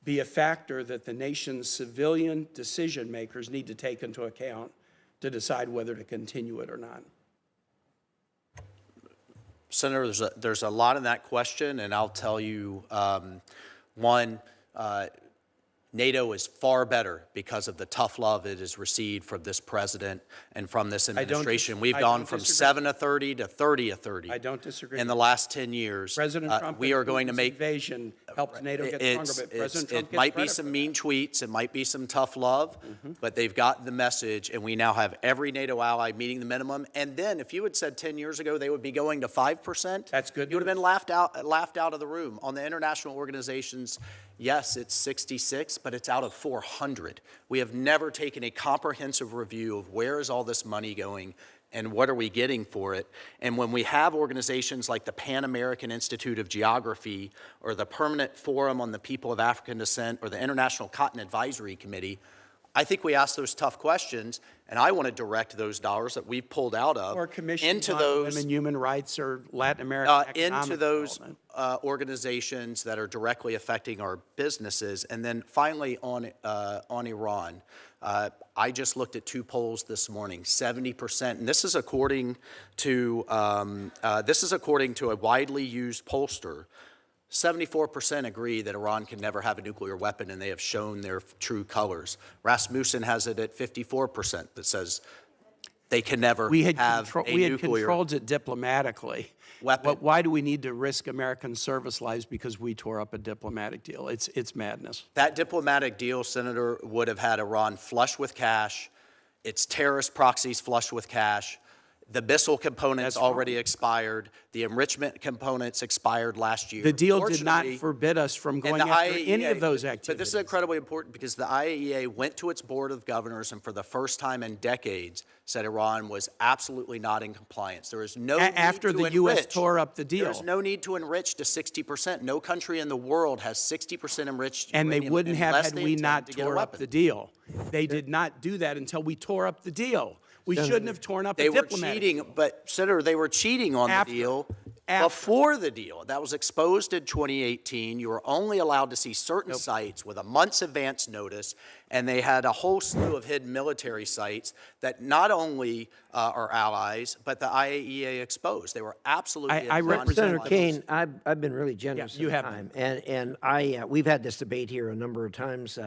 be a factor that the nation's civilian decision makers need to take into account to decide whether to continue it or not? Senator, there's a lot in that question, and I'll tell you, one, NATO is far better because of the tough love it has received from this president and from this administration. We've gone from 7 to 30 to 30 to 30. I don't disagree. In the last 10 years. President Trump we are going to make invasion helped NATO get stronger, but President Trump it might be some mean tweets, it might be some tough love, but they've gotten the message, and we now have every NATO ally meeting the minimum. And then, if you had said 10 years ago they would be going to 5%, that's good. You would have been laughed out of the room. On the international organizations, yes, it's 66, but it's out of 400. We have never taken a comprehensive review of where is all this money going and what are we getting for it. And when we have organizations like the Pan American Institute of Geography or the Permanent Forum on the People of African Descent or the International Cotton Advisory Committee, I think we ask those tough questions, and I want to direct those dollars that we've pulled out of or into those women, human rights, or Latin American economic into those organizations that are directly affecting our businesses. And then finally on Iran, I just looked at 2 polls this morning. 70%, and this is according to a widely used pollster. 74% agree that Iran can never have a nuclear weapon, and they have shown their true colors. Rasmussen has it at 54% that says they can never have a nuclear We had controlled it diplomatically. weapon. But why do we need to risk American service lives because we tore up a diplomatic deal? It's madness. That diplomatic deal, Senator, would have had Iran flush with cash, its terrorist proxies flush with cash. The missile components already expired. The enrichment components expired last year. The deal did not forbid us from going after any of those activities. But this is incredibly important because the IAEA went to its board of governors and for the first time in decades said Iran was absolutely not in compliance. There is no need after the U.S. tore up the deal. There's no need to enrich to 60%. No country in the world has 60% enriched and uranium they wouldn't have unless had they we intend not to get a tore up weapon. the deal. They did not do that until we tore up the deal. We shouldn't have torn up a diplomatic deal. They were cheating, but Senator, they were cheating on the deal before the deal. That was exposed in 2018. You were only allowed to see certain sites with a month's advance notice, and they had a whole slew of hidden military sites that not only are allies, but the IAEA exposed. They were absolutely. Senator Kane, I've been really generous. You have time, and we've had this debate here a number of times.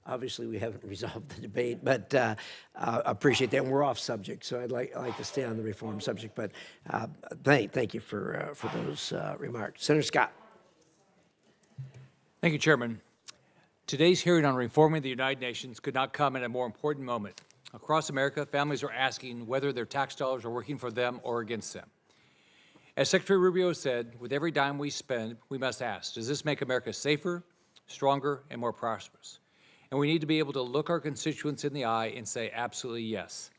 Obviously, we haven't resolved the debate, but appreciate that. And we're off subject, so I'd like to stay on the reform subject. But thank you for those remarks. Senator Scott. Thank you, Chairman. Today's hearing on reforming the United Nations could not come at a more important moment. Across America, families are asking whether their tax dollars are working for them or against them. As Secretary Rubio said, with every dime we spend, we must ask, does this make America safer, stronger, and more prosperous? And we need to be able to look our constituents in the eye and say absolutely yes.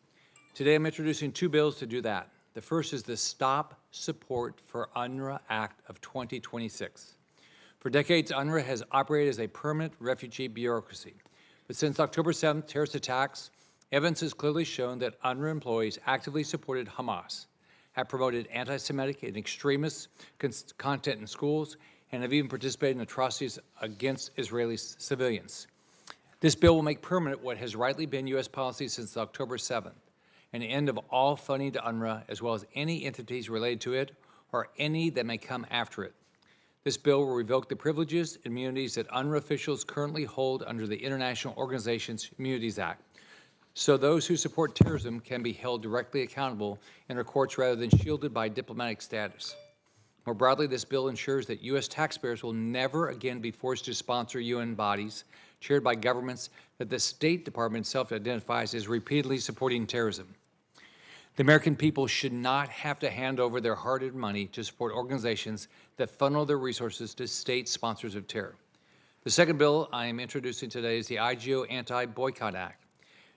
Today I'm introducing 2 bills to do that. The first is the Stop Support for UNRWA Act of 2026. For decades, UNRWA has operated as a permanent refugee bureaucracy. But since October 7th terrorist attacks, evidence has clearly shown that UNRWA employees actively supported Hamas, have promoted anti-Semitic and extremist content in schools, and have even participated in atrocities against Israeli civilians. This bill will make permanent what has rightly been U.S. policy since October 7th, an end of all funding to UNRWA, as well as any entities related to it or any that may come after it. This bill will revoke the privileges and immunities that UNRWA officials currently hold under the International Organizations Immunities Act, so those who support terrorism can be held directly accountable in our courts rather than shielded by diplomatic status. More broadly, this bill ensures that U.S. taxpayers will never again be forced to sponsor UN bodies chaired by governments that the State Department itself identifies as repeatedly supporting terrorism. The American people should not have to hand over their hard-earned money to support organizations that funnel their resources to state sponsors of terror. The second bill I am introducing today is the IGO Anti-Boycott Act.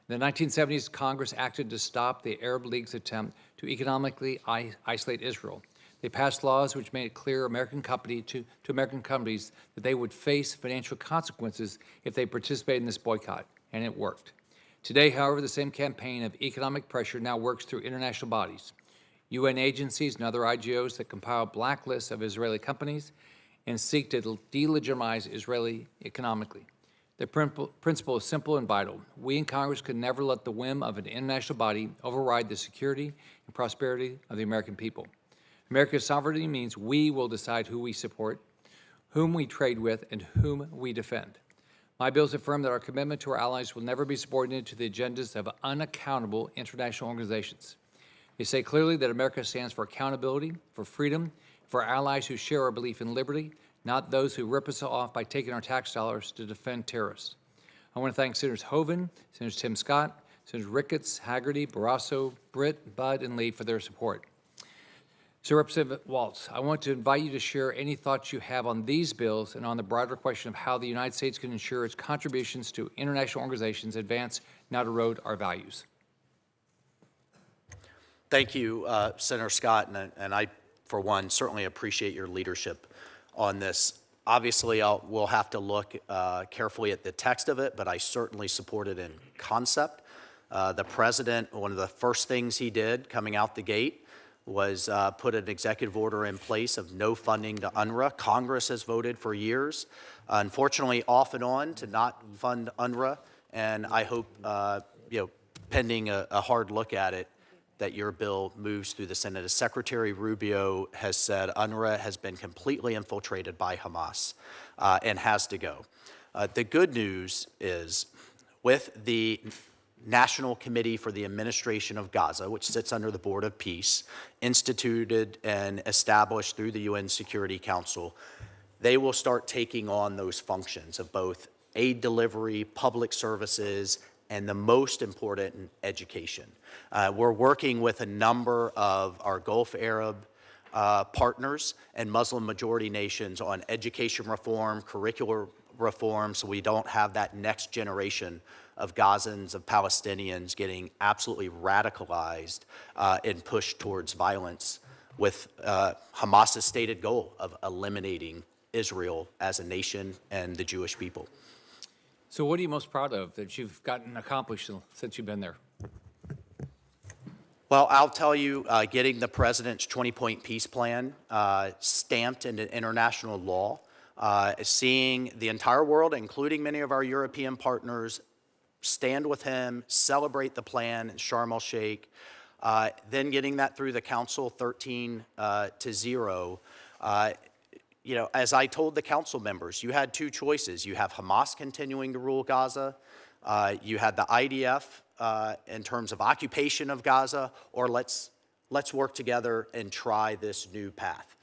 In the 1970s, Congress acted to stop the Arab League's attempt to economically isolate Israel. They passed laws which made it clear to American companies that they would face financial consequences if they participated in this boycott, and it worked. Today, however, the same campaign of economic pressure now works through international bodies, UN agencies and other IGOs that compile blacklists of Israeli companies and seek to delegitimize Israeli economically. The principle is simple and vital. We in Congress could never let the whim of an international body override the security and prosperity of the American people. America's sovereignty means we will decide who we support, whom we trade with, and whom we defend. My bills affirm that our commitment to our allies will never be subordinated to the agendas of unaccountable international organizations. They say clearly that America stands for accountability, for freedom, for allies who share our belief in liberty, not those who rip us off by taking our tax dollars to defend terrorists. I want to thank Senators Hoeven, Senators Tim Scott, Senators Ricketts, Haggerty, Barrasso, Britt, Budd, and Lee for their support. So, Representative Waltz, I want to invite you to share any thoughts you have on these bills and on the broader question of how the United States can ensure its contributions to international organizations advance, not erode our values. Thank you, Senator Scott, and I, for one, certainly appreciate your leadership on this. Obviously, we'll have to look carefully at the text of it, but I certainly support it in concept. The President, one of the first things he did coming out the gate was put an executive order in place of no funding to UNRWA. Congress has voted for years, unfortunately off and on, to not fund UNRWA, and I hope, pending a hard look at it, that your bill moves through the Senate. As Secretary Rubio has said, UNRWA has been completely infiltrated by Hamas and has to go. The good news is, with the National Committee for the Administration of Gaza, which sits under the Board of Peace, instituted and established through the UN Security Council, they will start taking on those functions of both aid delivery, public services, and the most important, education. We're working with a number of our Gulf Arab partners and Muslim-majority nations on education reform, curricular reform, so we don't have that next generation of Gazans, of Palestinians getting absolutely radicalized and pushed towards violence with Hamas's stated goal of eliminating Israel as a nation and the Jewish people. So what are you most proud of that you've gotten accomplished since you've been there? Well, I'll tell you, getting the President's 20-point peace plan stamped into international law, seeing the entire world, including many of our European partners, stand with him, celebrate the plan in Sharm el-Sheikh, then getting that through the Council 13-0. As I told the Council members, you had two choices. You have Hamas continuing to rule Gaza, you had the IDF in terms of occupation of Gaza, or let's work together and try this new path.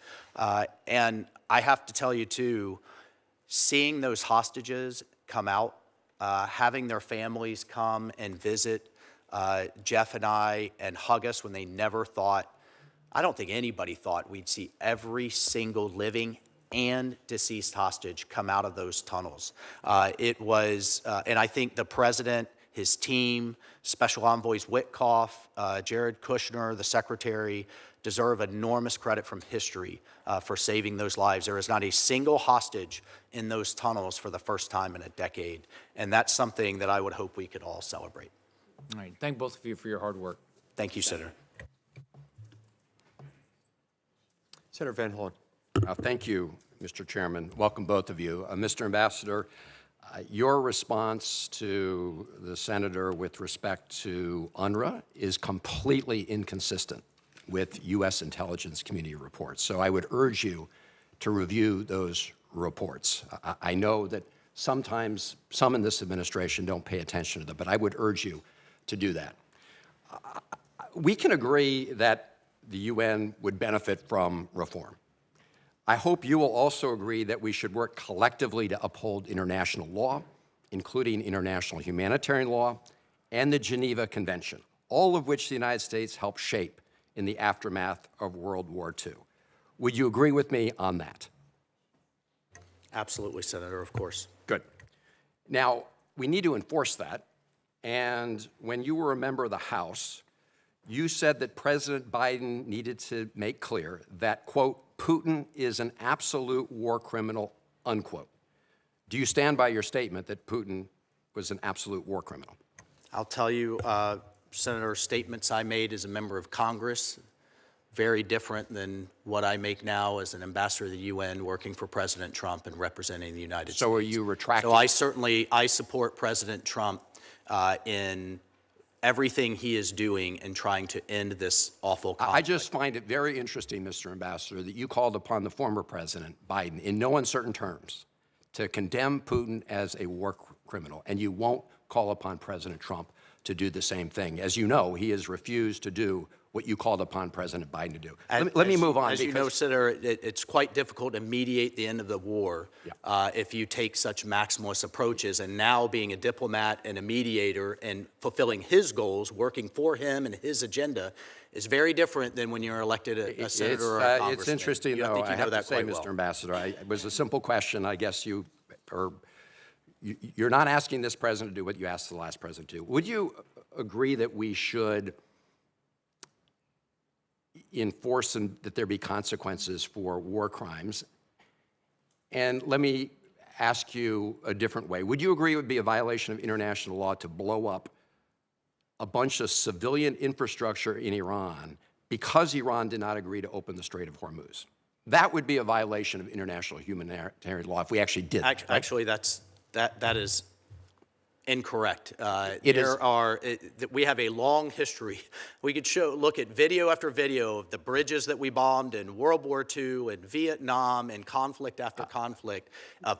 And I have to tell you, too, seeing those hostages come out, having their families come and visit Jeff and I and hug us when they never thought, I don't think anybody thought we'd see every single living and deceased hostage come out of those tunnels. It was, and I think the President, his team, Special Envoys Witkoff, Jared Kushner, the Secretary, deserve enormous credit from history for saving those lives. There is not a single hostage in those tunnels for the first time in a decade, and that's something that I would hope we could all celebrate. All right. Thank both of you for your hard work. Thank you, Senator. Senator Van Hollen. Thank you, Mr. Chairman. Welcome, both of you. Mr. Ambassador, your response to the senator with respect to UNRWA is completely inconsistent with U.S. intelligence community reports. So I would urge you to review those reports. I know that sometimes some in this administration don't pay attention to them, but I would urge you to do that. We can agree that the UN would benefit from reform. I hope you will also agree that we should work collectively to uphold international law, including international humanitarian law and the Geneva Convention, all of which the United States helped shape in the aftermath of World War II. Would you agree with me on that? Absolutely, Senator, of course. Good. Now, we need to enforce that, and when you were a member of the House, you said that President Biden needed to make clear that, quote, Putin is an absolute war criminal, unquote. Do you stand by your statement that Putin was an absolute war criminal? I'll tell you, Senator, statements I made as a member of Congress, very different than what I make now as an ambassador to the UN working for President Trump and representing the United States. So are you retracting? So I support President Trump in everything he is doing in trying to end this awful conflict. I just find it very interesting, Mr. Ambassador, that you called upon the former President Biden in no uncertain terms to condemn Putin as a war criminal, and you won't call upon President Trump to do the same thing. As you know, he has refused to do what you called upon President Biden to do. Let me move on. As you know, Senator, it's quite difficult to mediate the end of the war if you take such maximalist approaches. And now being a diplomat and a mediator and fulfilling his goals, working for him and his agenda, is very different than when you're elected a senator or a congressman. It's interesting, though, I have to say, Mr. Ambassador, it was a simple question. I guess you're not asking this president to do what you asked the last president to do. Would you agree that we should enforce that there be consequences for war crimes? And let me ask you a different way. Would you agree it would be a violation of international law to blow up a bunch of civilian infrastructure in Iran because Iran did not agree to open the Strait of Hormuz? That would be a violation of international humanitarian law if we actually did that, right? Actually, that is incorrect. We have a long history. We could look at video after video of the bridges that we bombed in World War II and Vietnam and conflict after conflict,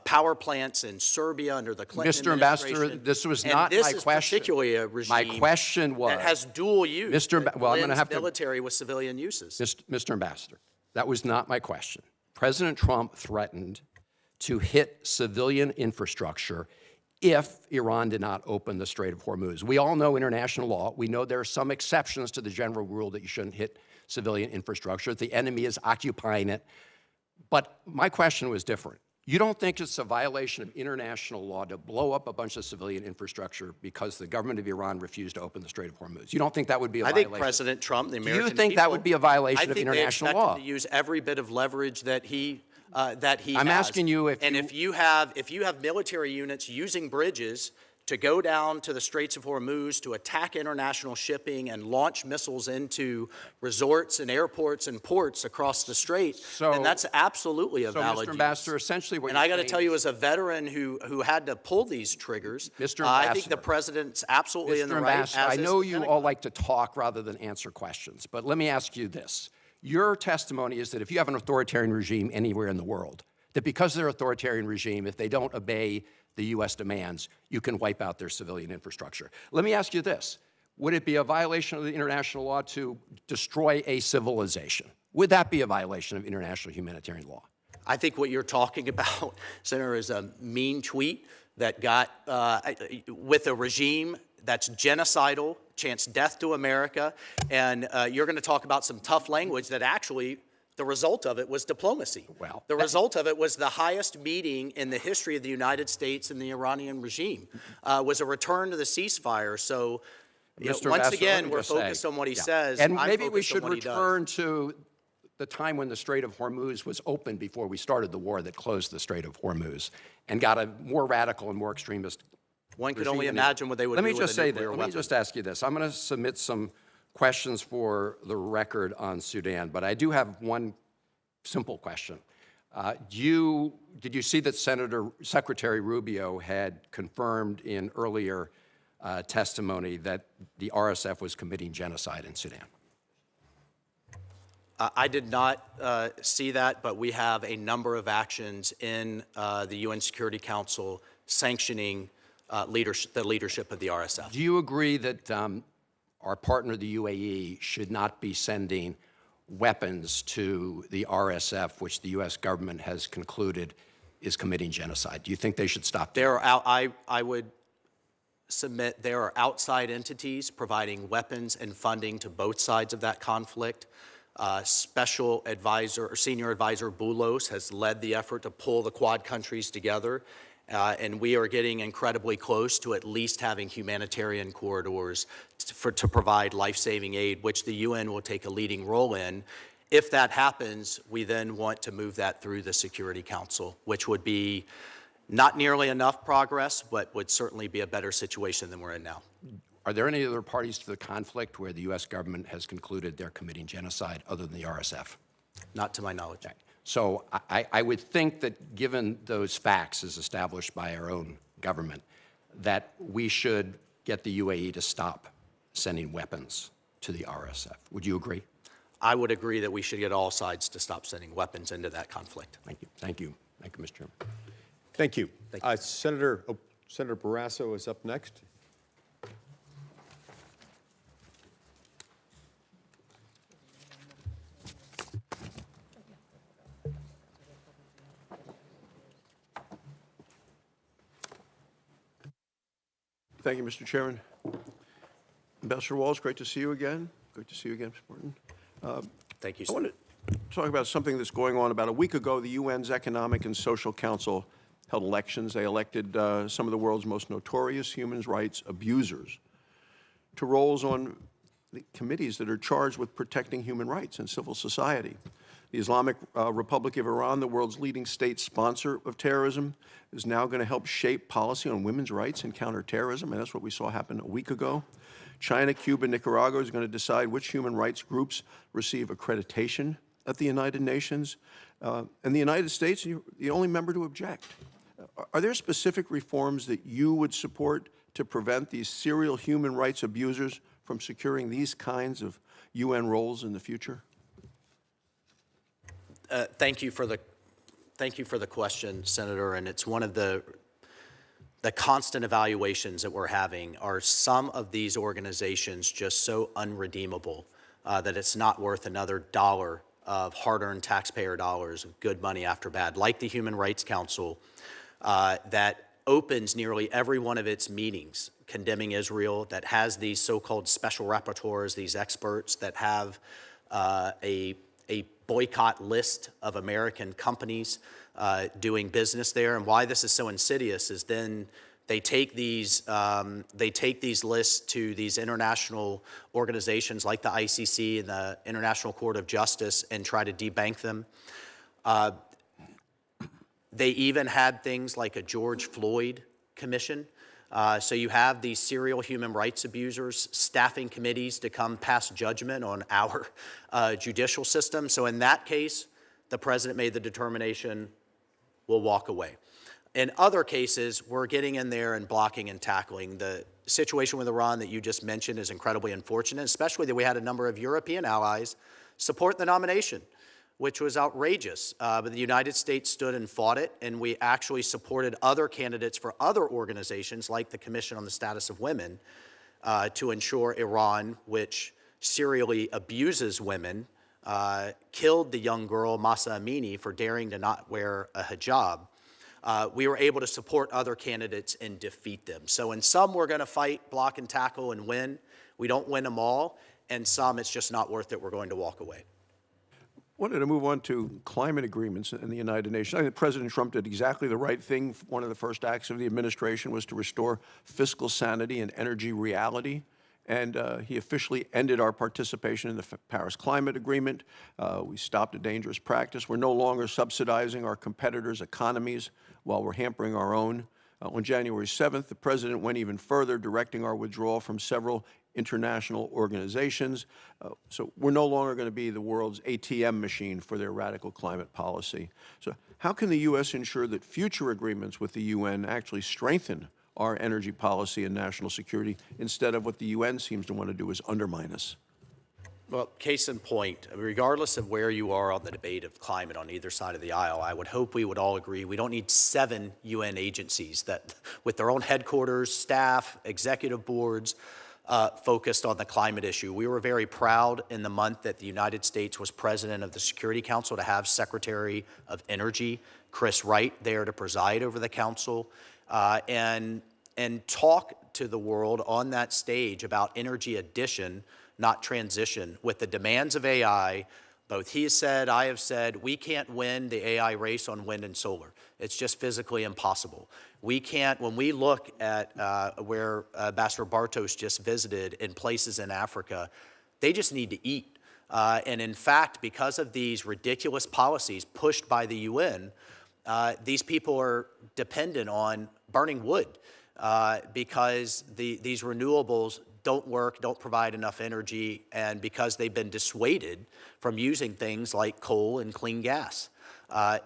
power plants in Serbia under the Clinton Mr. administration. Ambassador, this was not my question. This is particularly a regime my question was, that has dual use. Well, I'm going to have military with civilian uses. Mr. Ambassador, that was not my question. President Trump threatened to hit civilian infrastructure if Iran did not open the Strait of Hormuz. We all know international law. We know there are some exceptions to the general rule that you shouldn't hit civilian infrastructure. The enemy is occupying it. But my question was different. You don't think it's a violation of international law to blow up a bunch of civilian infrastructure because the government of Iran refused to open the Strait of Hormuz? You don't think that would be a violation? I think President Trump, the American people... Do you think that would be a violation of international law? I think they expect him to use every bit of leverage that he has. I'm asking you if if you have military units using bridges to go down to the Straits of Hormuz to attack international shipping and launch missiles into resorts and airports and ports across the strait, then that's absolutely a valid Mr. Ambassador, essentially what I got to tell you, as a veteran who had to pull these triggers, Mr. I think the president's absolutely in the right. I know you all like to talk rather than answer questions, but let me ask you this. Your testimony is that if you have an authoritarian regime anywhere in the world, that because they're an authoritarian regime, if they don't obey the U.S. demands, you can wipe out their civilian infrastructure. Let me ask you this. Would it be a violation of the international law to destroy a civilization? Would that be a violation of international humanitarian law? I think what you're talking about, Senator, is a mean tweet that got with a regime that's genocidal, chants death to America, and you're going to talk about some tough language that actually the result of it was diplomacy. Well, the result of it was the highest meeting in the history of the United States and the Iranian regime, was a return to the ceasefire. So once again, we're focused on what he says. And maybe we should return to the time when the Strait of Hormuz was open before we started the war that closed the Strait of Hormuz and got a more radical and more extremist One could only imagine what they would do with a nuclear weapon. Let me just ask you this. I'm going to submit some questions for the record on Sudan, but I do have one simple question. Did you see that Secretary Rubio had confirmed in earlier testimony that the RSF was committing genocide in Sudan? I did not see that, but we have a number of actions in the UN Security Council sanctioning the leadership of the RSF. Do you agree that our partner, the UAE, should not be sending weapons to the RSF, which the U.S. government has concluded is committing genocide? Do you think they should stop there? I would submit there are outside entities providing weapons and funding to both sides of that conflict. Special advisor or senior advisor Boulos has led the effort to pull the Quad countries together. And we are getting incredibly close to at least having humanitarian corridors to provide life-saving aid, which the UN will take a leading role in. If that happens, we then want to move that through the Security Council, which would be not nearly enough progress, but would certainly be a better situation than we're in now. Are there any other parties to the conflict where the U.S. government has concluded they're committing genocide other than the RSF? Not to my knowledge. Okay. So I would think that given those facts as established by our own government, that we should get the UAE to stop sending weapons to the RSF. Would you agree? I would agree that we should get all sides to stop sending weapons into that conflict. Thank you. Thank you. Thank you, Mr. Chairman. Thank you. Thank you. Senator Barrasso is up next. Thank you, Mr. Chairman. Ambassador Waltz, great to see you again. Great to see you again, Mr. Martin. Thank you, I sir. want to talk about something that's going on. About a week ago, the UN's Economic and Social Council held elections. They elected some of the world's most notorious human rights abusers to roles on the committees that are charged with protecting human rights and civil society. The Islamic Republic of Iran, the world's leading state sponsor of terrorism, is now going to help shape policy on women's rights and counterterrorism, and that's what we saw happen a week ago. China, Cuba, Nicaragua is going to decide which human rights groups receive accreditation at the United Nations. And the United States, you're the only member to object. Are there specific reforms that you would support to prevent these serial human rights abusers from securing these kinds of UN roles in the future? Thank you for the question, Senator. And it's one of the constant evaluations that we're having. Are some of these organizations just so unredeemable that it's not worth another dollar of hard-earned taxpayer dollars of good money after bad, like the Human Rights Council, that opens nearly every one of its meetings condemning Israel, that has these so-called special rapporteurs, these experts that have a boycott list of American companies doing business there. And why this is so insidious is then they take these lists to these international organizations like the ICC and the International Court of Justice and try to debank them. They even had things like a George Floyd commission. So you have these serial human rights abusers staffing committees to come pass judgment on our judicial system. So in that case, the president made the determination, we'll walk away. In other cases, we're getting in there and blocking and tackling. The situation with Iran that you just mentioned is incredibly unfortunate, especially that we had a number of European allies support the nomination, which was outrageous. But the United States stood and fought it, and we actually supported other candidates for other organizations like the Commission on the Status of Women to ensure Iran, which serially abuses women, killed the young girl Mahsa Amini for daring to not wear a hijab. We were able to support other candidates and defeat them. So in some, we're going to fight, block, and tackle and win. We don't win them all. And some, it's just not worth it. We're going to walk away. Wanted to move on to climate agreements in the United Nations. I think President Trump did exactly the right thing. One of the first acts of the administration was to restore fiscal sanity and energy reality. And he officially ended our participation in the Paris Climate Agreement. We stopped a dangerous practice. We're no longer subsidizing our competitors' economies while we're hampering our own. On January 7th, the president went even further, directing our withdrawal from several international organizations. So we're no longer going to be the world's ATM machine for their radical climate policy. So how can the U.S. ensure that future agreements with the UN actually strengthen our energy policy and national security instead of what the UN seems to want to do is undermine us? Well, case in point, regardless of where you are on the debate of climate on either side of the aisle, I would hope we would all agree we don't need 7 UN agencies that, with their own headquarters, staff, executive boards, focused on the climate issue. We were very proud in the month that the United States was president of the Security Council to have Secretary of Energy Chris Wright there to preside over the council and talk to the world on that stage about energy addition, not transition. With the demands of AI, both he has said, I have said, we can't win the AI race on wind and solar. It's just physically impossible. We can't, when we look at where Ambassador Bartos just visited in places in Africa, they just need to eat. And in fact, because of these ridiculous policies pushed by the UN, these people are dependent on burning wood because these renewables don't work, don't provide enough energy, and because they've been dissuaded from using things like coal and clean gas.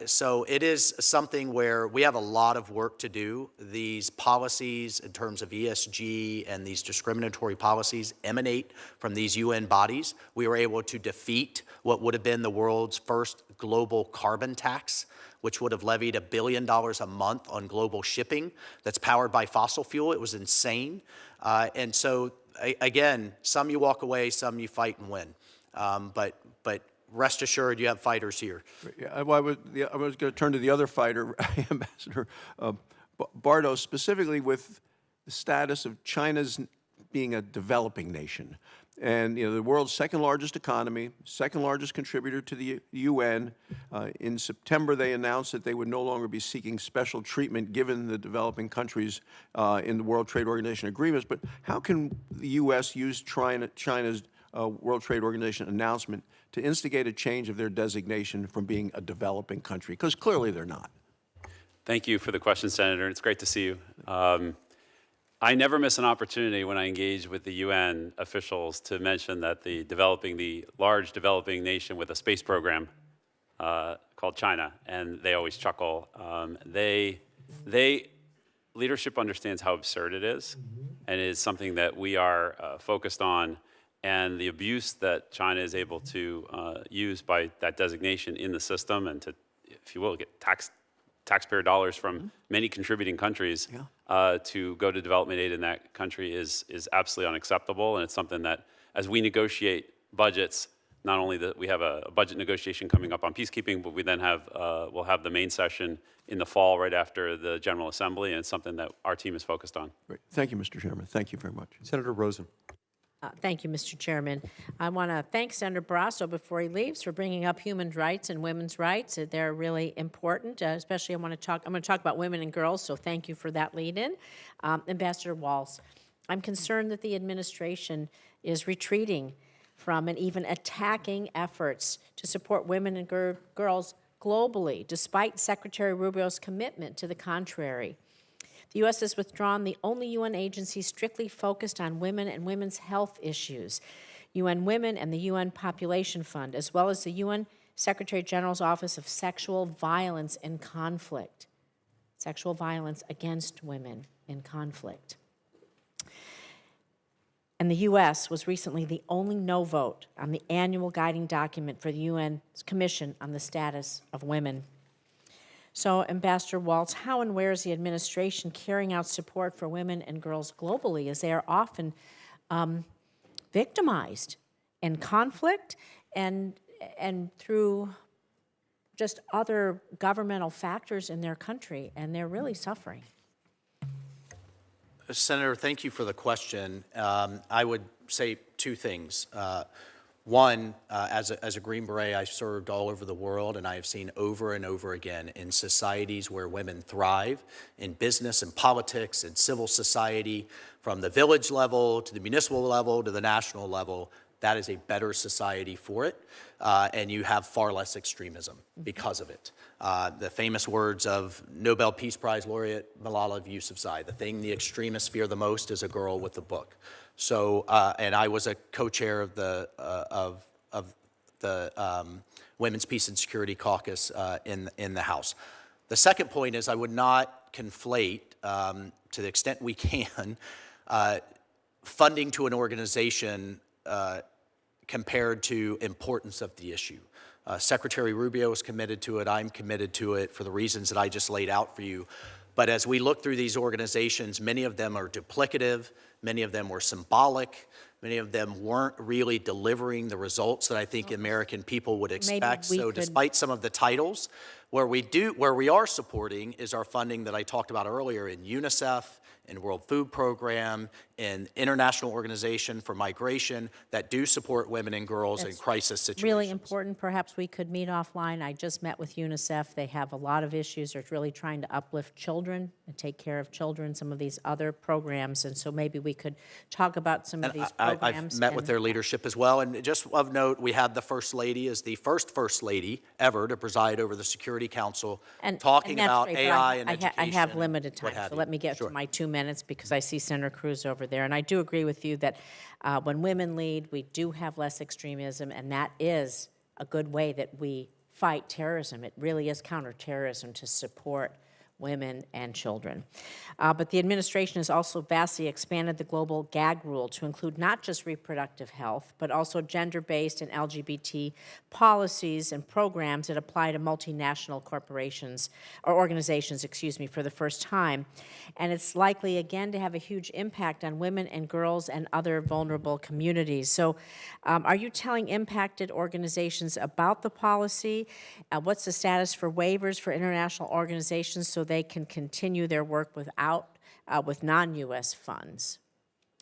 So it is something where we have a lot of work to do. These policies in terms of ESG and these discriminatory policies emanate from these UN bodies. We were able to defeat what would have been the world's first global carbon tax, which would have levied $1 billion a month on global shipping that's powered by fossil fuel. It was insane. And so, again, some you walk away, some you fight and win. But rest assured, you have fighters here. Yeah, well, I was going to turn to the other fighter, Ambassador Bartos, specifically with the status of China's being a developing nation. And, you know, the world's second largest economy, second largest contributor to the UN. In September, they announced that they would no longer be seeking special treatment given the developing countries in the World Trade Organization agreements. But how can the U.S. use China's World Trade Organization announcement to instigate a change of their designation from being a developing country? Because clearly they're not. Thank you for the question, Senator. It's great to see you. I never miss an opportunity when I engage with the UN officials to mention that the large developing nation with a space program called China, and they always chuckle. Leadership understands how absurd it is, and it is something that we are focused on, and the abuse that China is able to use by that designation in the system and to, if you will, get taxpayer dollars from many contributing countries to go to development aid in that country is absolutely unacceptable. And it's something that, as we negotiate budgets, not only that we have a budget negotiation coming up on peacekeeping, but we then we'll have the main session in the fall right after the General Assembly, and it's something that our team is focused on. Great. Thank you, Mr. Chairman. Thank you very much. Senator Rosen. Thank you, Mr. Chairman. I want to thank Senator Barrasso before he leaves for bringing up human rights and women's rights. They're really important, especially I'm going to talk about women and girls, so thank you for that lead-in. Ambassador Waltz, I'm concerned that the administration is retreating from and even attacking efforts to support women and girls globally, despite Secretary Rubio's commitment to the contrary. The U.S. has withdrawn the only UN agency strictly focused on women and women's health issues, UN Women and the UN Population Fund, as well as the UN Secretary General's Office of Sexual Violence in Conflict, sexual violence against women in conflict. And the U.S. was recently the only no vote on the annual guiding document for the UN's Commission on the Status of Women. So, Ambassador Waltz, how and where is the administration carrying out support for women and girls globally, as they are often victimized in conflict and through just other governmental factors in their country, and they're really suffering? Senator, thank you for the question. I would say two things. One, as a Green Beret, I served all over the world, and I have seen over and over again in societies where women thrive, in business and politics and civil society, from the village level to the municipal level to the national level, that is a better society for it, and you have far less extremism because of it. The famous words of Nobel Peace Prize laureate Malala Yousafzai, the thing the extremists fear the most is a girl with a book. So, and I was a co-chair of the Women's Peace and Security Caucus in the House. The second point is I would not conflate, to the extent we can, funding to an organization compared to importance of the issue. Secretary Rubio is committed to it. I'm committed to it for the reasons that I just laid out for you. But as we look through these organizations, many of them are duplicative, many of them were symbolic, many of them weren't really delivering the results that I think American people would expect. we So could- despite some of the titles, where we are supporting is our funding that I talked about earlier in UNICEF, in World Food Program, in International Organization for Migration that do support women and girls in crisis situations. Really important. Perhaps we could meet offline. I just met with UNICEF. They have a lot of issues. They're really trying to uplift children and take care of children, some of these other programs. And so maybe we could talk about some of these programs. I've met with and- their leadership as well. And just of note, we had the First Lady as the first Lady ever to preside over the Security Council, talking that's about great, but AI and education. I have limited what time, have so you. let me get Sure. to my 2 minutes because I see Senator Cruz over there. And I do agree with you that when women lead, we do have less extremism, and that is a good way that we fight terrorism. It really is counterterrorism to support women and children. But the administration has also vastly expanded the global gag rule to include not just reproductive health, but also gender-based and LGBT policies and programs that apply to multinational corporations or organizations, for the first time. And it's likely, again, to have a huge impact on women and girls and other vulnerable communities. So are you telling impacted organizations about the policy? What's the status for waivers for international organizations so they can continue their work with non-U.S. funds?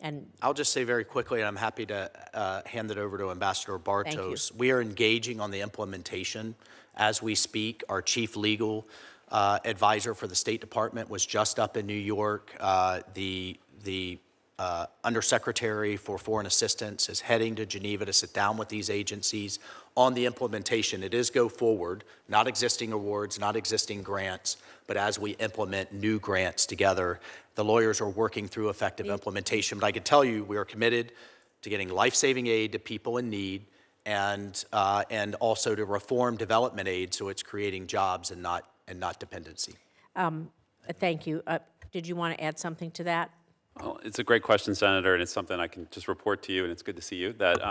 And I'll just say very quickly, and I'm happy to hand it over to Ambassador Bartos. We are engaging on the implementation as we speak. Our chief legal advisor for the State Department was just up in New York. The Undersecretary for Foreign Assistance is heading to Geneva to sit down with these agencies on the implementation. It is go forward, not existing awards, not existing grants, but as we implement new grants together, the lawyers are working through effective implementation. But I can tell you we are committed to getting life-saving aid to people in need and also to reform development aid so it's creating jobs and not dependency. thank you. Did you want to add something to that? Well, it's a great question, Senator, and it's something I can just report to you, and it's good to see you, that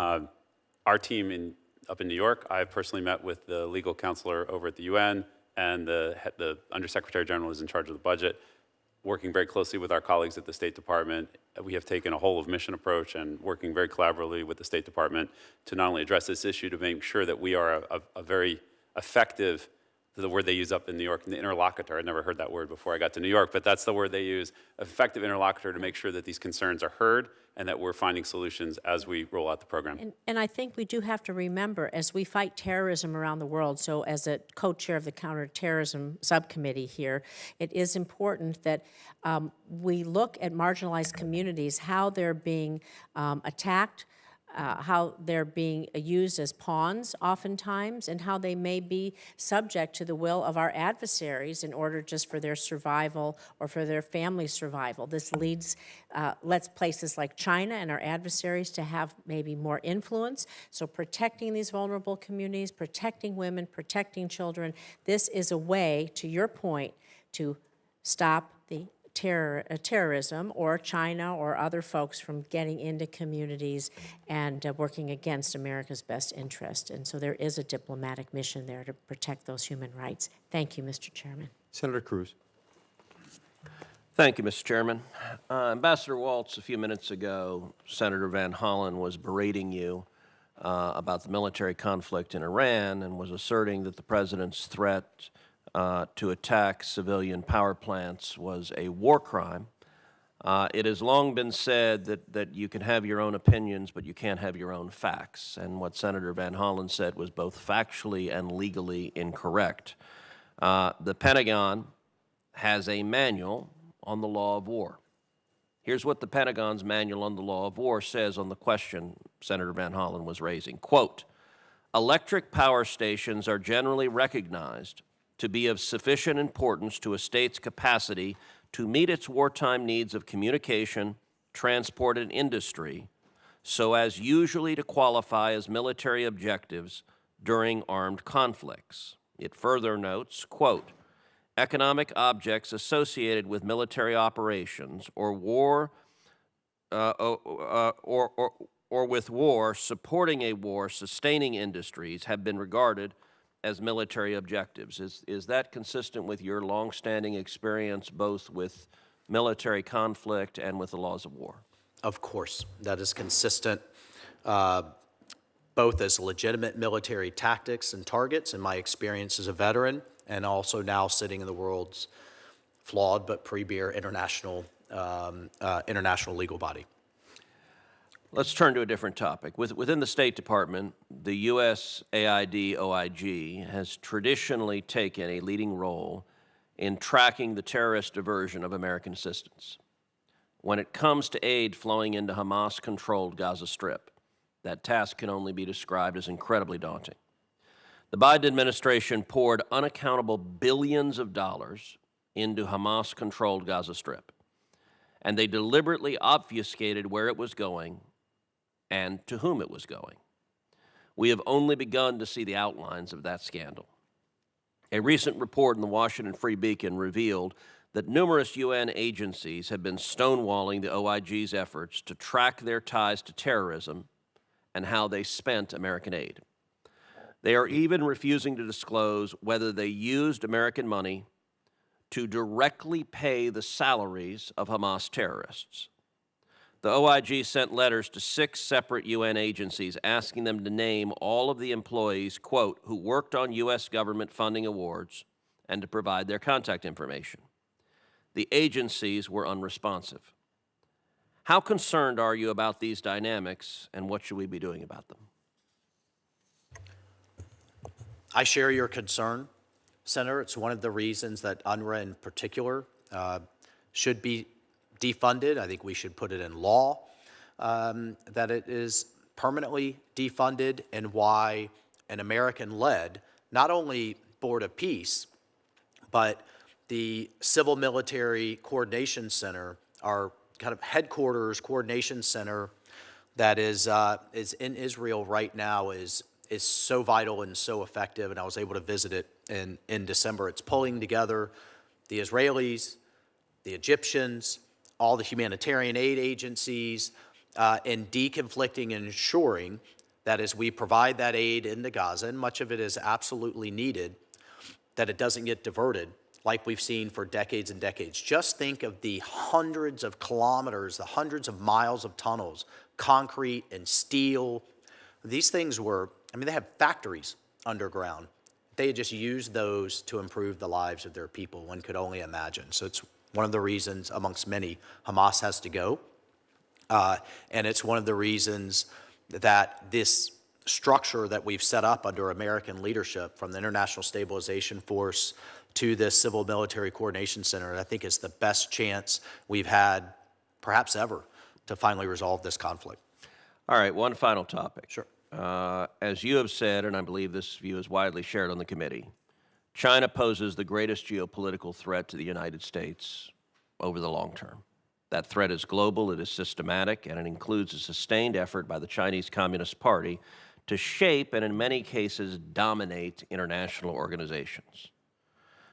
our team up in New York, I've personally met with the legal counselor over at the UN, and the Undersecretary General is in charge of the budget, working very closely with our colleagues at the State Department. We have taken a whole-of-mission approach and working very collaboratively with the State Department to not only address this issue, to make sure that we are a very effective, the word they use up in New York, the interlocutor. I'd never heard that word before I got to New York, but that's the word they use, effective interlocutor, to make sure that these concerns are heard and that we're finding solutions as we roll out the program. And I think we do have to remember, as we fight terrorism around the world, so as a co-chair of the counterterrorism subcommittee here, it is important that we look at marginalized communities, how they're being attacked, how they're being used as pawns oftentimes, and how they may be subject to the will of our adversaries in order just for their survival or for their family's survival. This lets places like China and our adversaries to have maybe more influence. So protecting these vulnerable communities, protecting women, protecting children, this is a way, to your point, to stop the terrorism or China or other folks from getting into communities and working against America's best interest. And so there is a diplomatic mission there to protect those human rights. Thank you, Mr. Chairman. Senator Cruz. Thank you, Mr. Chairman. Ambassador Waltz, a few minutes ago, Senator Van Hollen was berating you about the military conflict in Iran and was asserting that the president's threat to attack civilian power plants was a war crime. It has long been said that you can have your own opinions, but you can't have your own facts. And what Senator Van Hollen said was both factually and legally incorrect. The Pentagon has a manual on the law of war. Here's what the Pentagon's manual on the law of war says on the question Senator Van Hollen was raising. Quote, electric power stations are generally recognized to be of sufficient importance to a state's capacity to meet its wartime needs of communication, transport, and industry, so as usually to qualify as military objectives during armed conflicts. It further notes, quote, economic objects associated with military operations or war or with war, supporting a war, sustaining industries have been regarded as military objectives. Is that consistent with your longstanding experience both with military conflict and with the laws of war? Of course, that is consistent both as legitimate military tactics and targets in my experience as a veteran, and also now sitting in the world's flawed but premier international legal body. Let's turn to a different topic. Within the State Department, the USAID OIG has traditionally taken a leading role in tracking the terrorist diversion of American assistance. When it comes to aid flowing into Hamas-controlled Gaza Strip, that task can only be described as incredibly daunting. The Biden administration poured unaccountable billions of dollars into Hamas-controlled Gaza Strip, and they deliberately obfuscated where it was going and to whom it was going. We have only begun to see the outlines of that scandal. A recent report in the Washington Free Beacon revealed that numerous UN agencies have been stonewalling the OIG's efforts to track their ties to terrorism and how they spent American aid. They are even refusing to disclose whether they used American money to directly pay the salaries of Hamas terrorists. The OIG sent letters to 6 separate UN agencies asking them to name all of the employees, quote, who worked on U.S. government funding awards and to provide their contact information. The agencies were unresponsive. How concerned are you about these dynamics, and what should we be doing about them? I share your concern, Senator. It's one of the reasons that UNRWA in particular should be defunded. I think we should put it in law that it is permanently defunded, and why an American-led, not only Board of Peace, but the Civil Military Coordination Center, our kind of headquarters coordination center that is in Israel right now, is so vital and so effective, and I was able to visit it in December. It's pulling together the Israelis, the Egyptians, all the humanitarian aid agencies, and deconflicting and ensuring that as we provide that aid into Gaza, and much of it is absolutely needed, that it doesn't get diverted like we've seen for decades and decades. Just think of the hundreds of kilometers, the hundreds of miles of tunnels, concrete and steel. These things were, I mean, they have factories underground. They had just used those to improve the lives of their people. One could only imagine. So it's one of the reasons, amongst many, Hamas has to go. And it's one of the reasons that this structure that we've set up under American leadership, from the International Stabilization Force to this Civil Military Coordination Center, I think is the best chance we've had, perhaps ever, to finally resolve this conflict. All right, one final topic. Sure. As you have said, and I believe this view is widely shared on the committee, China poses the greatest geopolitical threat to the United States over the long term. That threat is global, it is systematic, and it includes a sustained effort by the Chinese Communist Party to shape and in many cases dominate international organizations.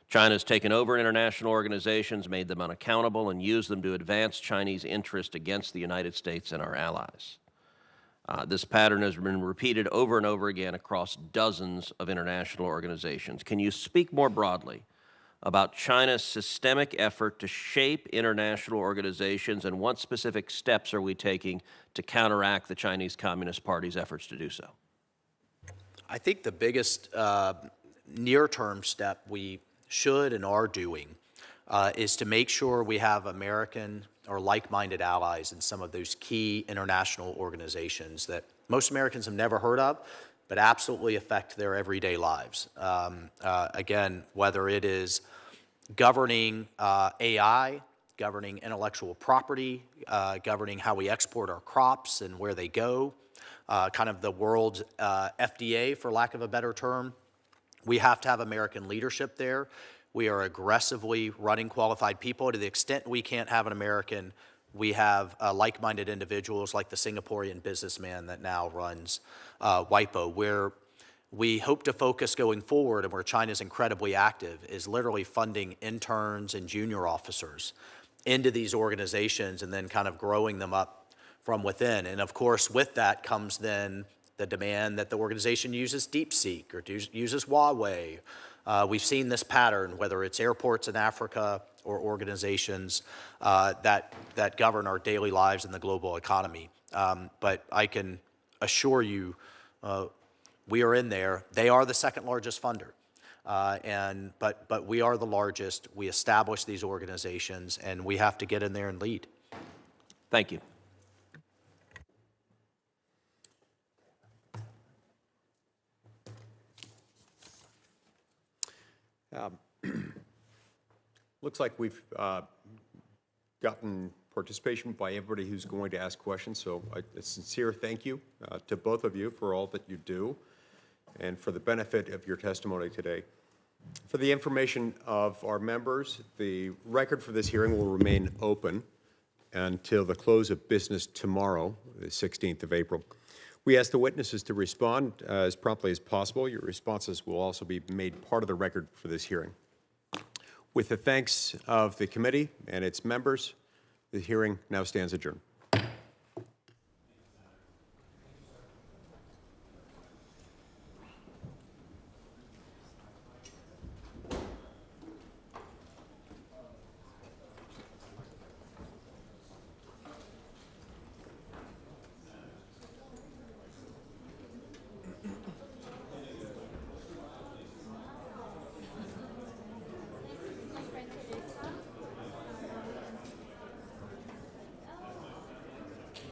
China has taken over international organizations, made them unaccountable, and used them to advance Chinese interest against the United States and our allies. This pattern has been repeated over and over again across dozens of international organizations. Can you speak more broadly about China's systemic effort to shape international organizations, and what specific steps are we taking to counteract the Chinese Communist Party's efforts to do so? I think the biggest near-term step we should and are doing is to make sure we have American or like-minded allies in some of those key international organizations that most Americans have never heard of, but absolutely affect their everyday lives. Again, whether it is governing AI, governing intellectual property, governing how we export our crops and where they go, kind of the world's FDA, for lack of a better term. We have to have American leadership there. We are aggressively running qualified people. To the extent we can't have an American, we have like-minded individuals like the Singaporean businessman that now runs WIPO, where we hope to focus going forward, and where China's incredibly active, is literally funding interns and junior officers into these organizations and then kind of growing them up from within. And of course, with that comes then the demand that the organization uses DeepSeek or uses Huawei. We've seen this pattern, whether it's airports in Africa or organizations that govern our daily lives in the global economy. But I can assure you, we are in there. They are the second largest funder. But we are the largest. We establish these organizations, and we have to get in there and lead. Thank you. Looks like we've gotten participation by everybody who's going to ask questions, so a sincere thank you to both of you for all that you do and for the benefit of your testimony today. For the information of our members, the record for this hearing will remain open until the close of business tomorrow, the 16th of April. We ask the witnesses to respond as promptly as possible. Your responses will also be made part of the record for this hearing. With the thanks of the committee and its members, the hearing now stands adjourned.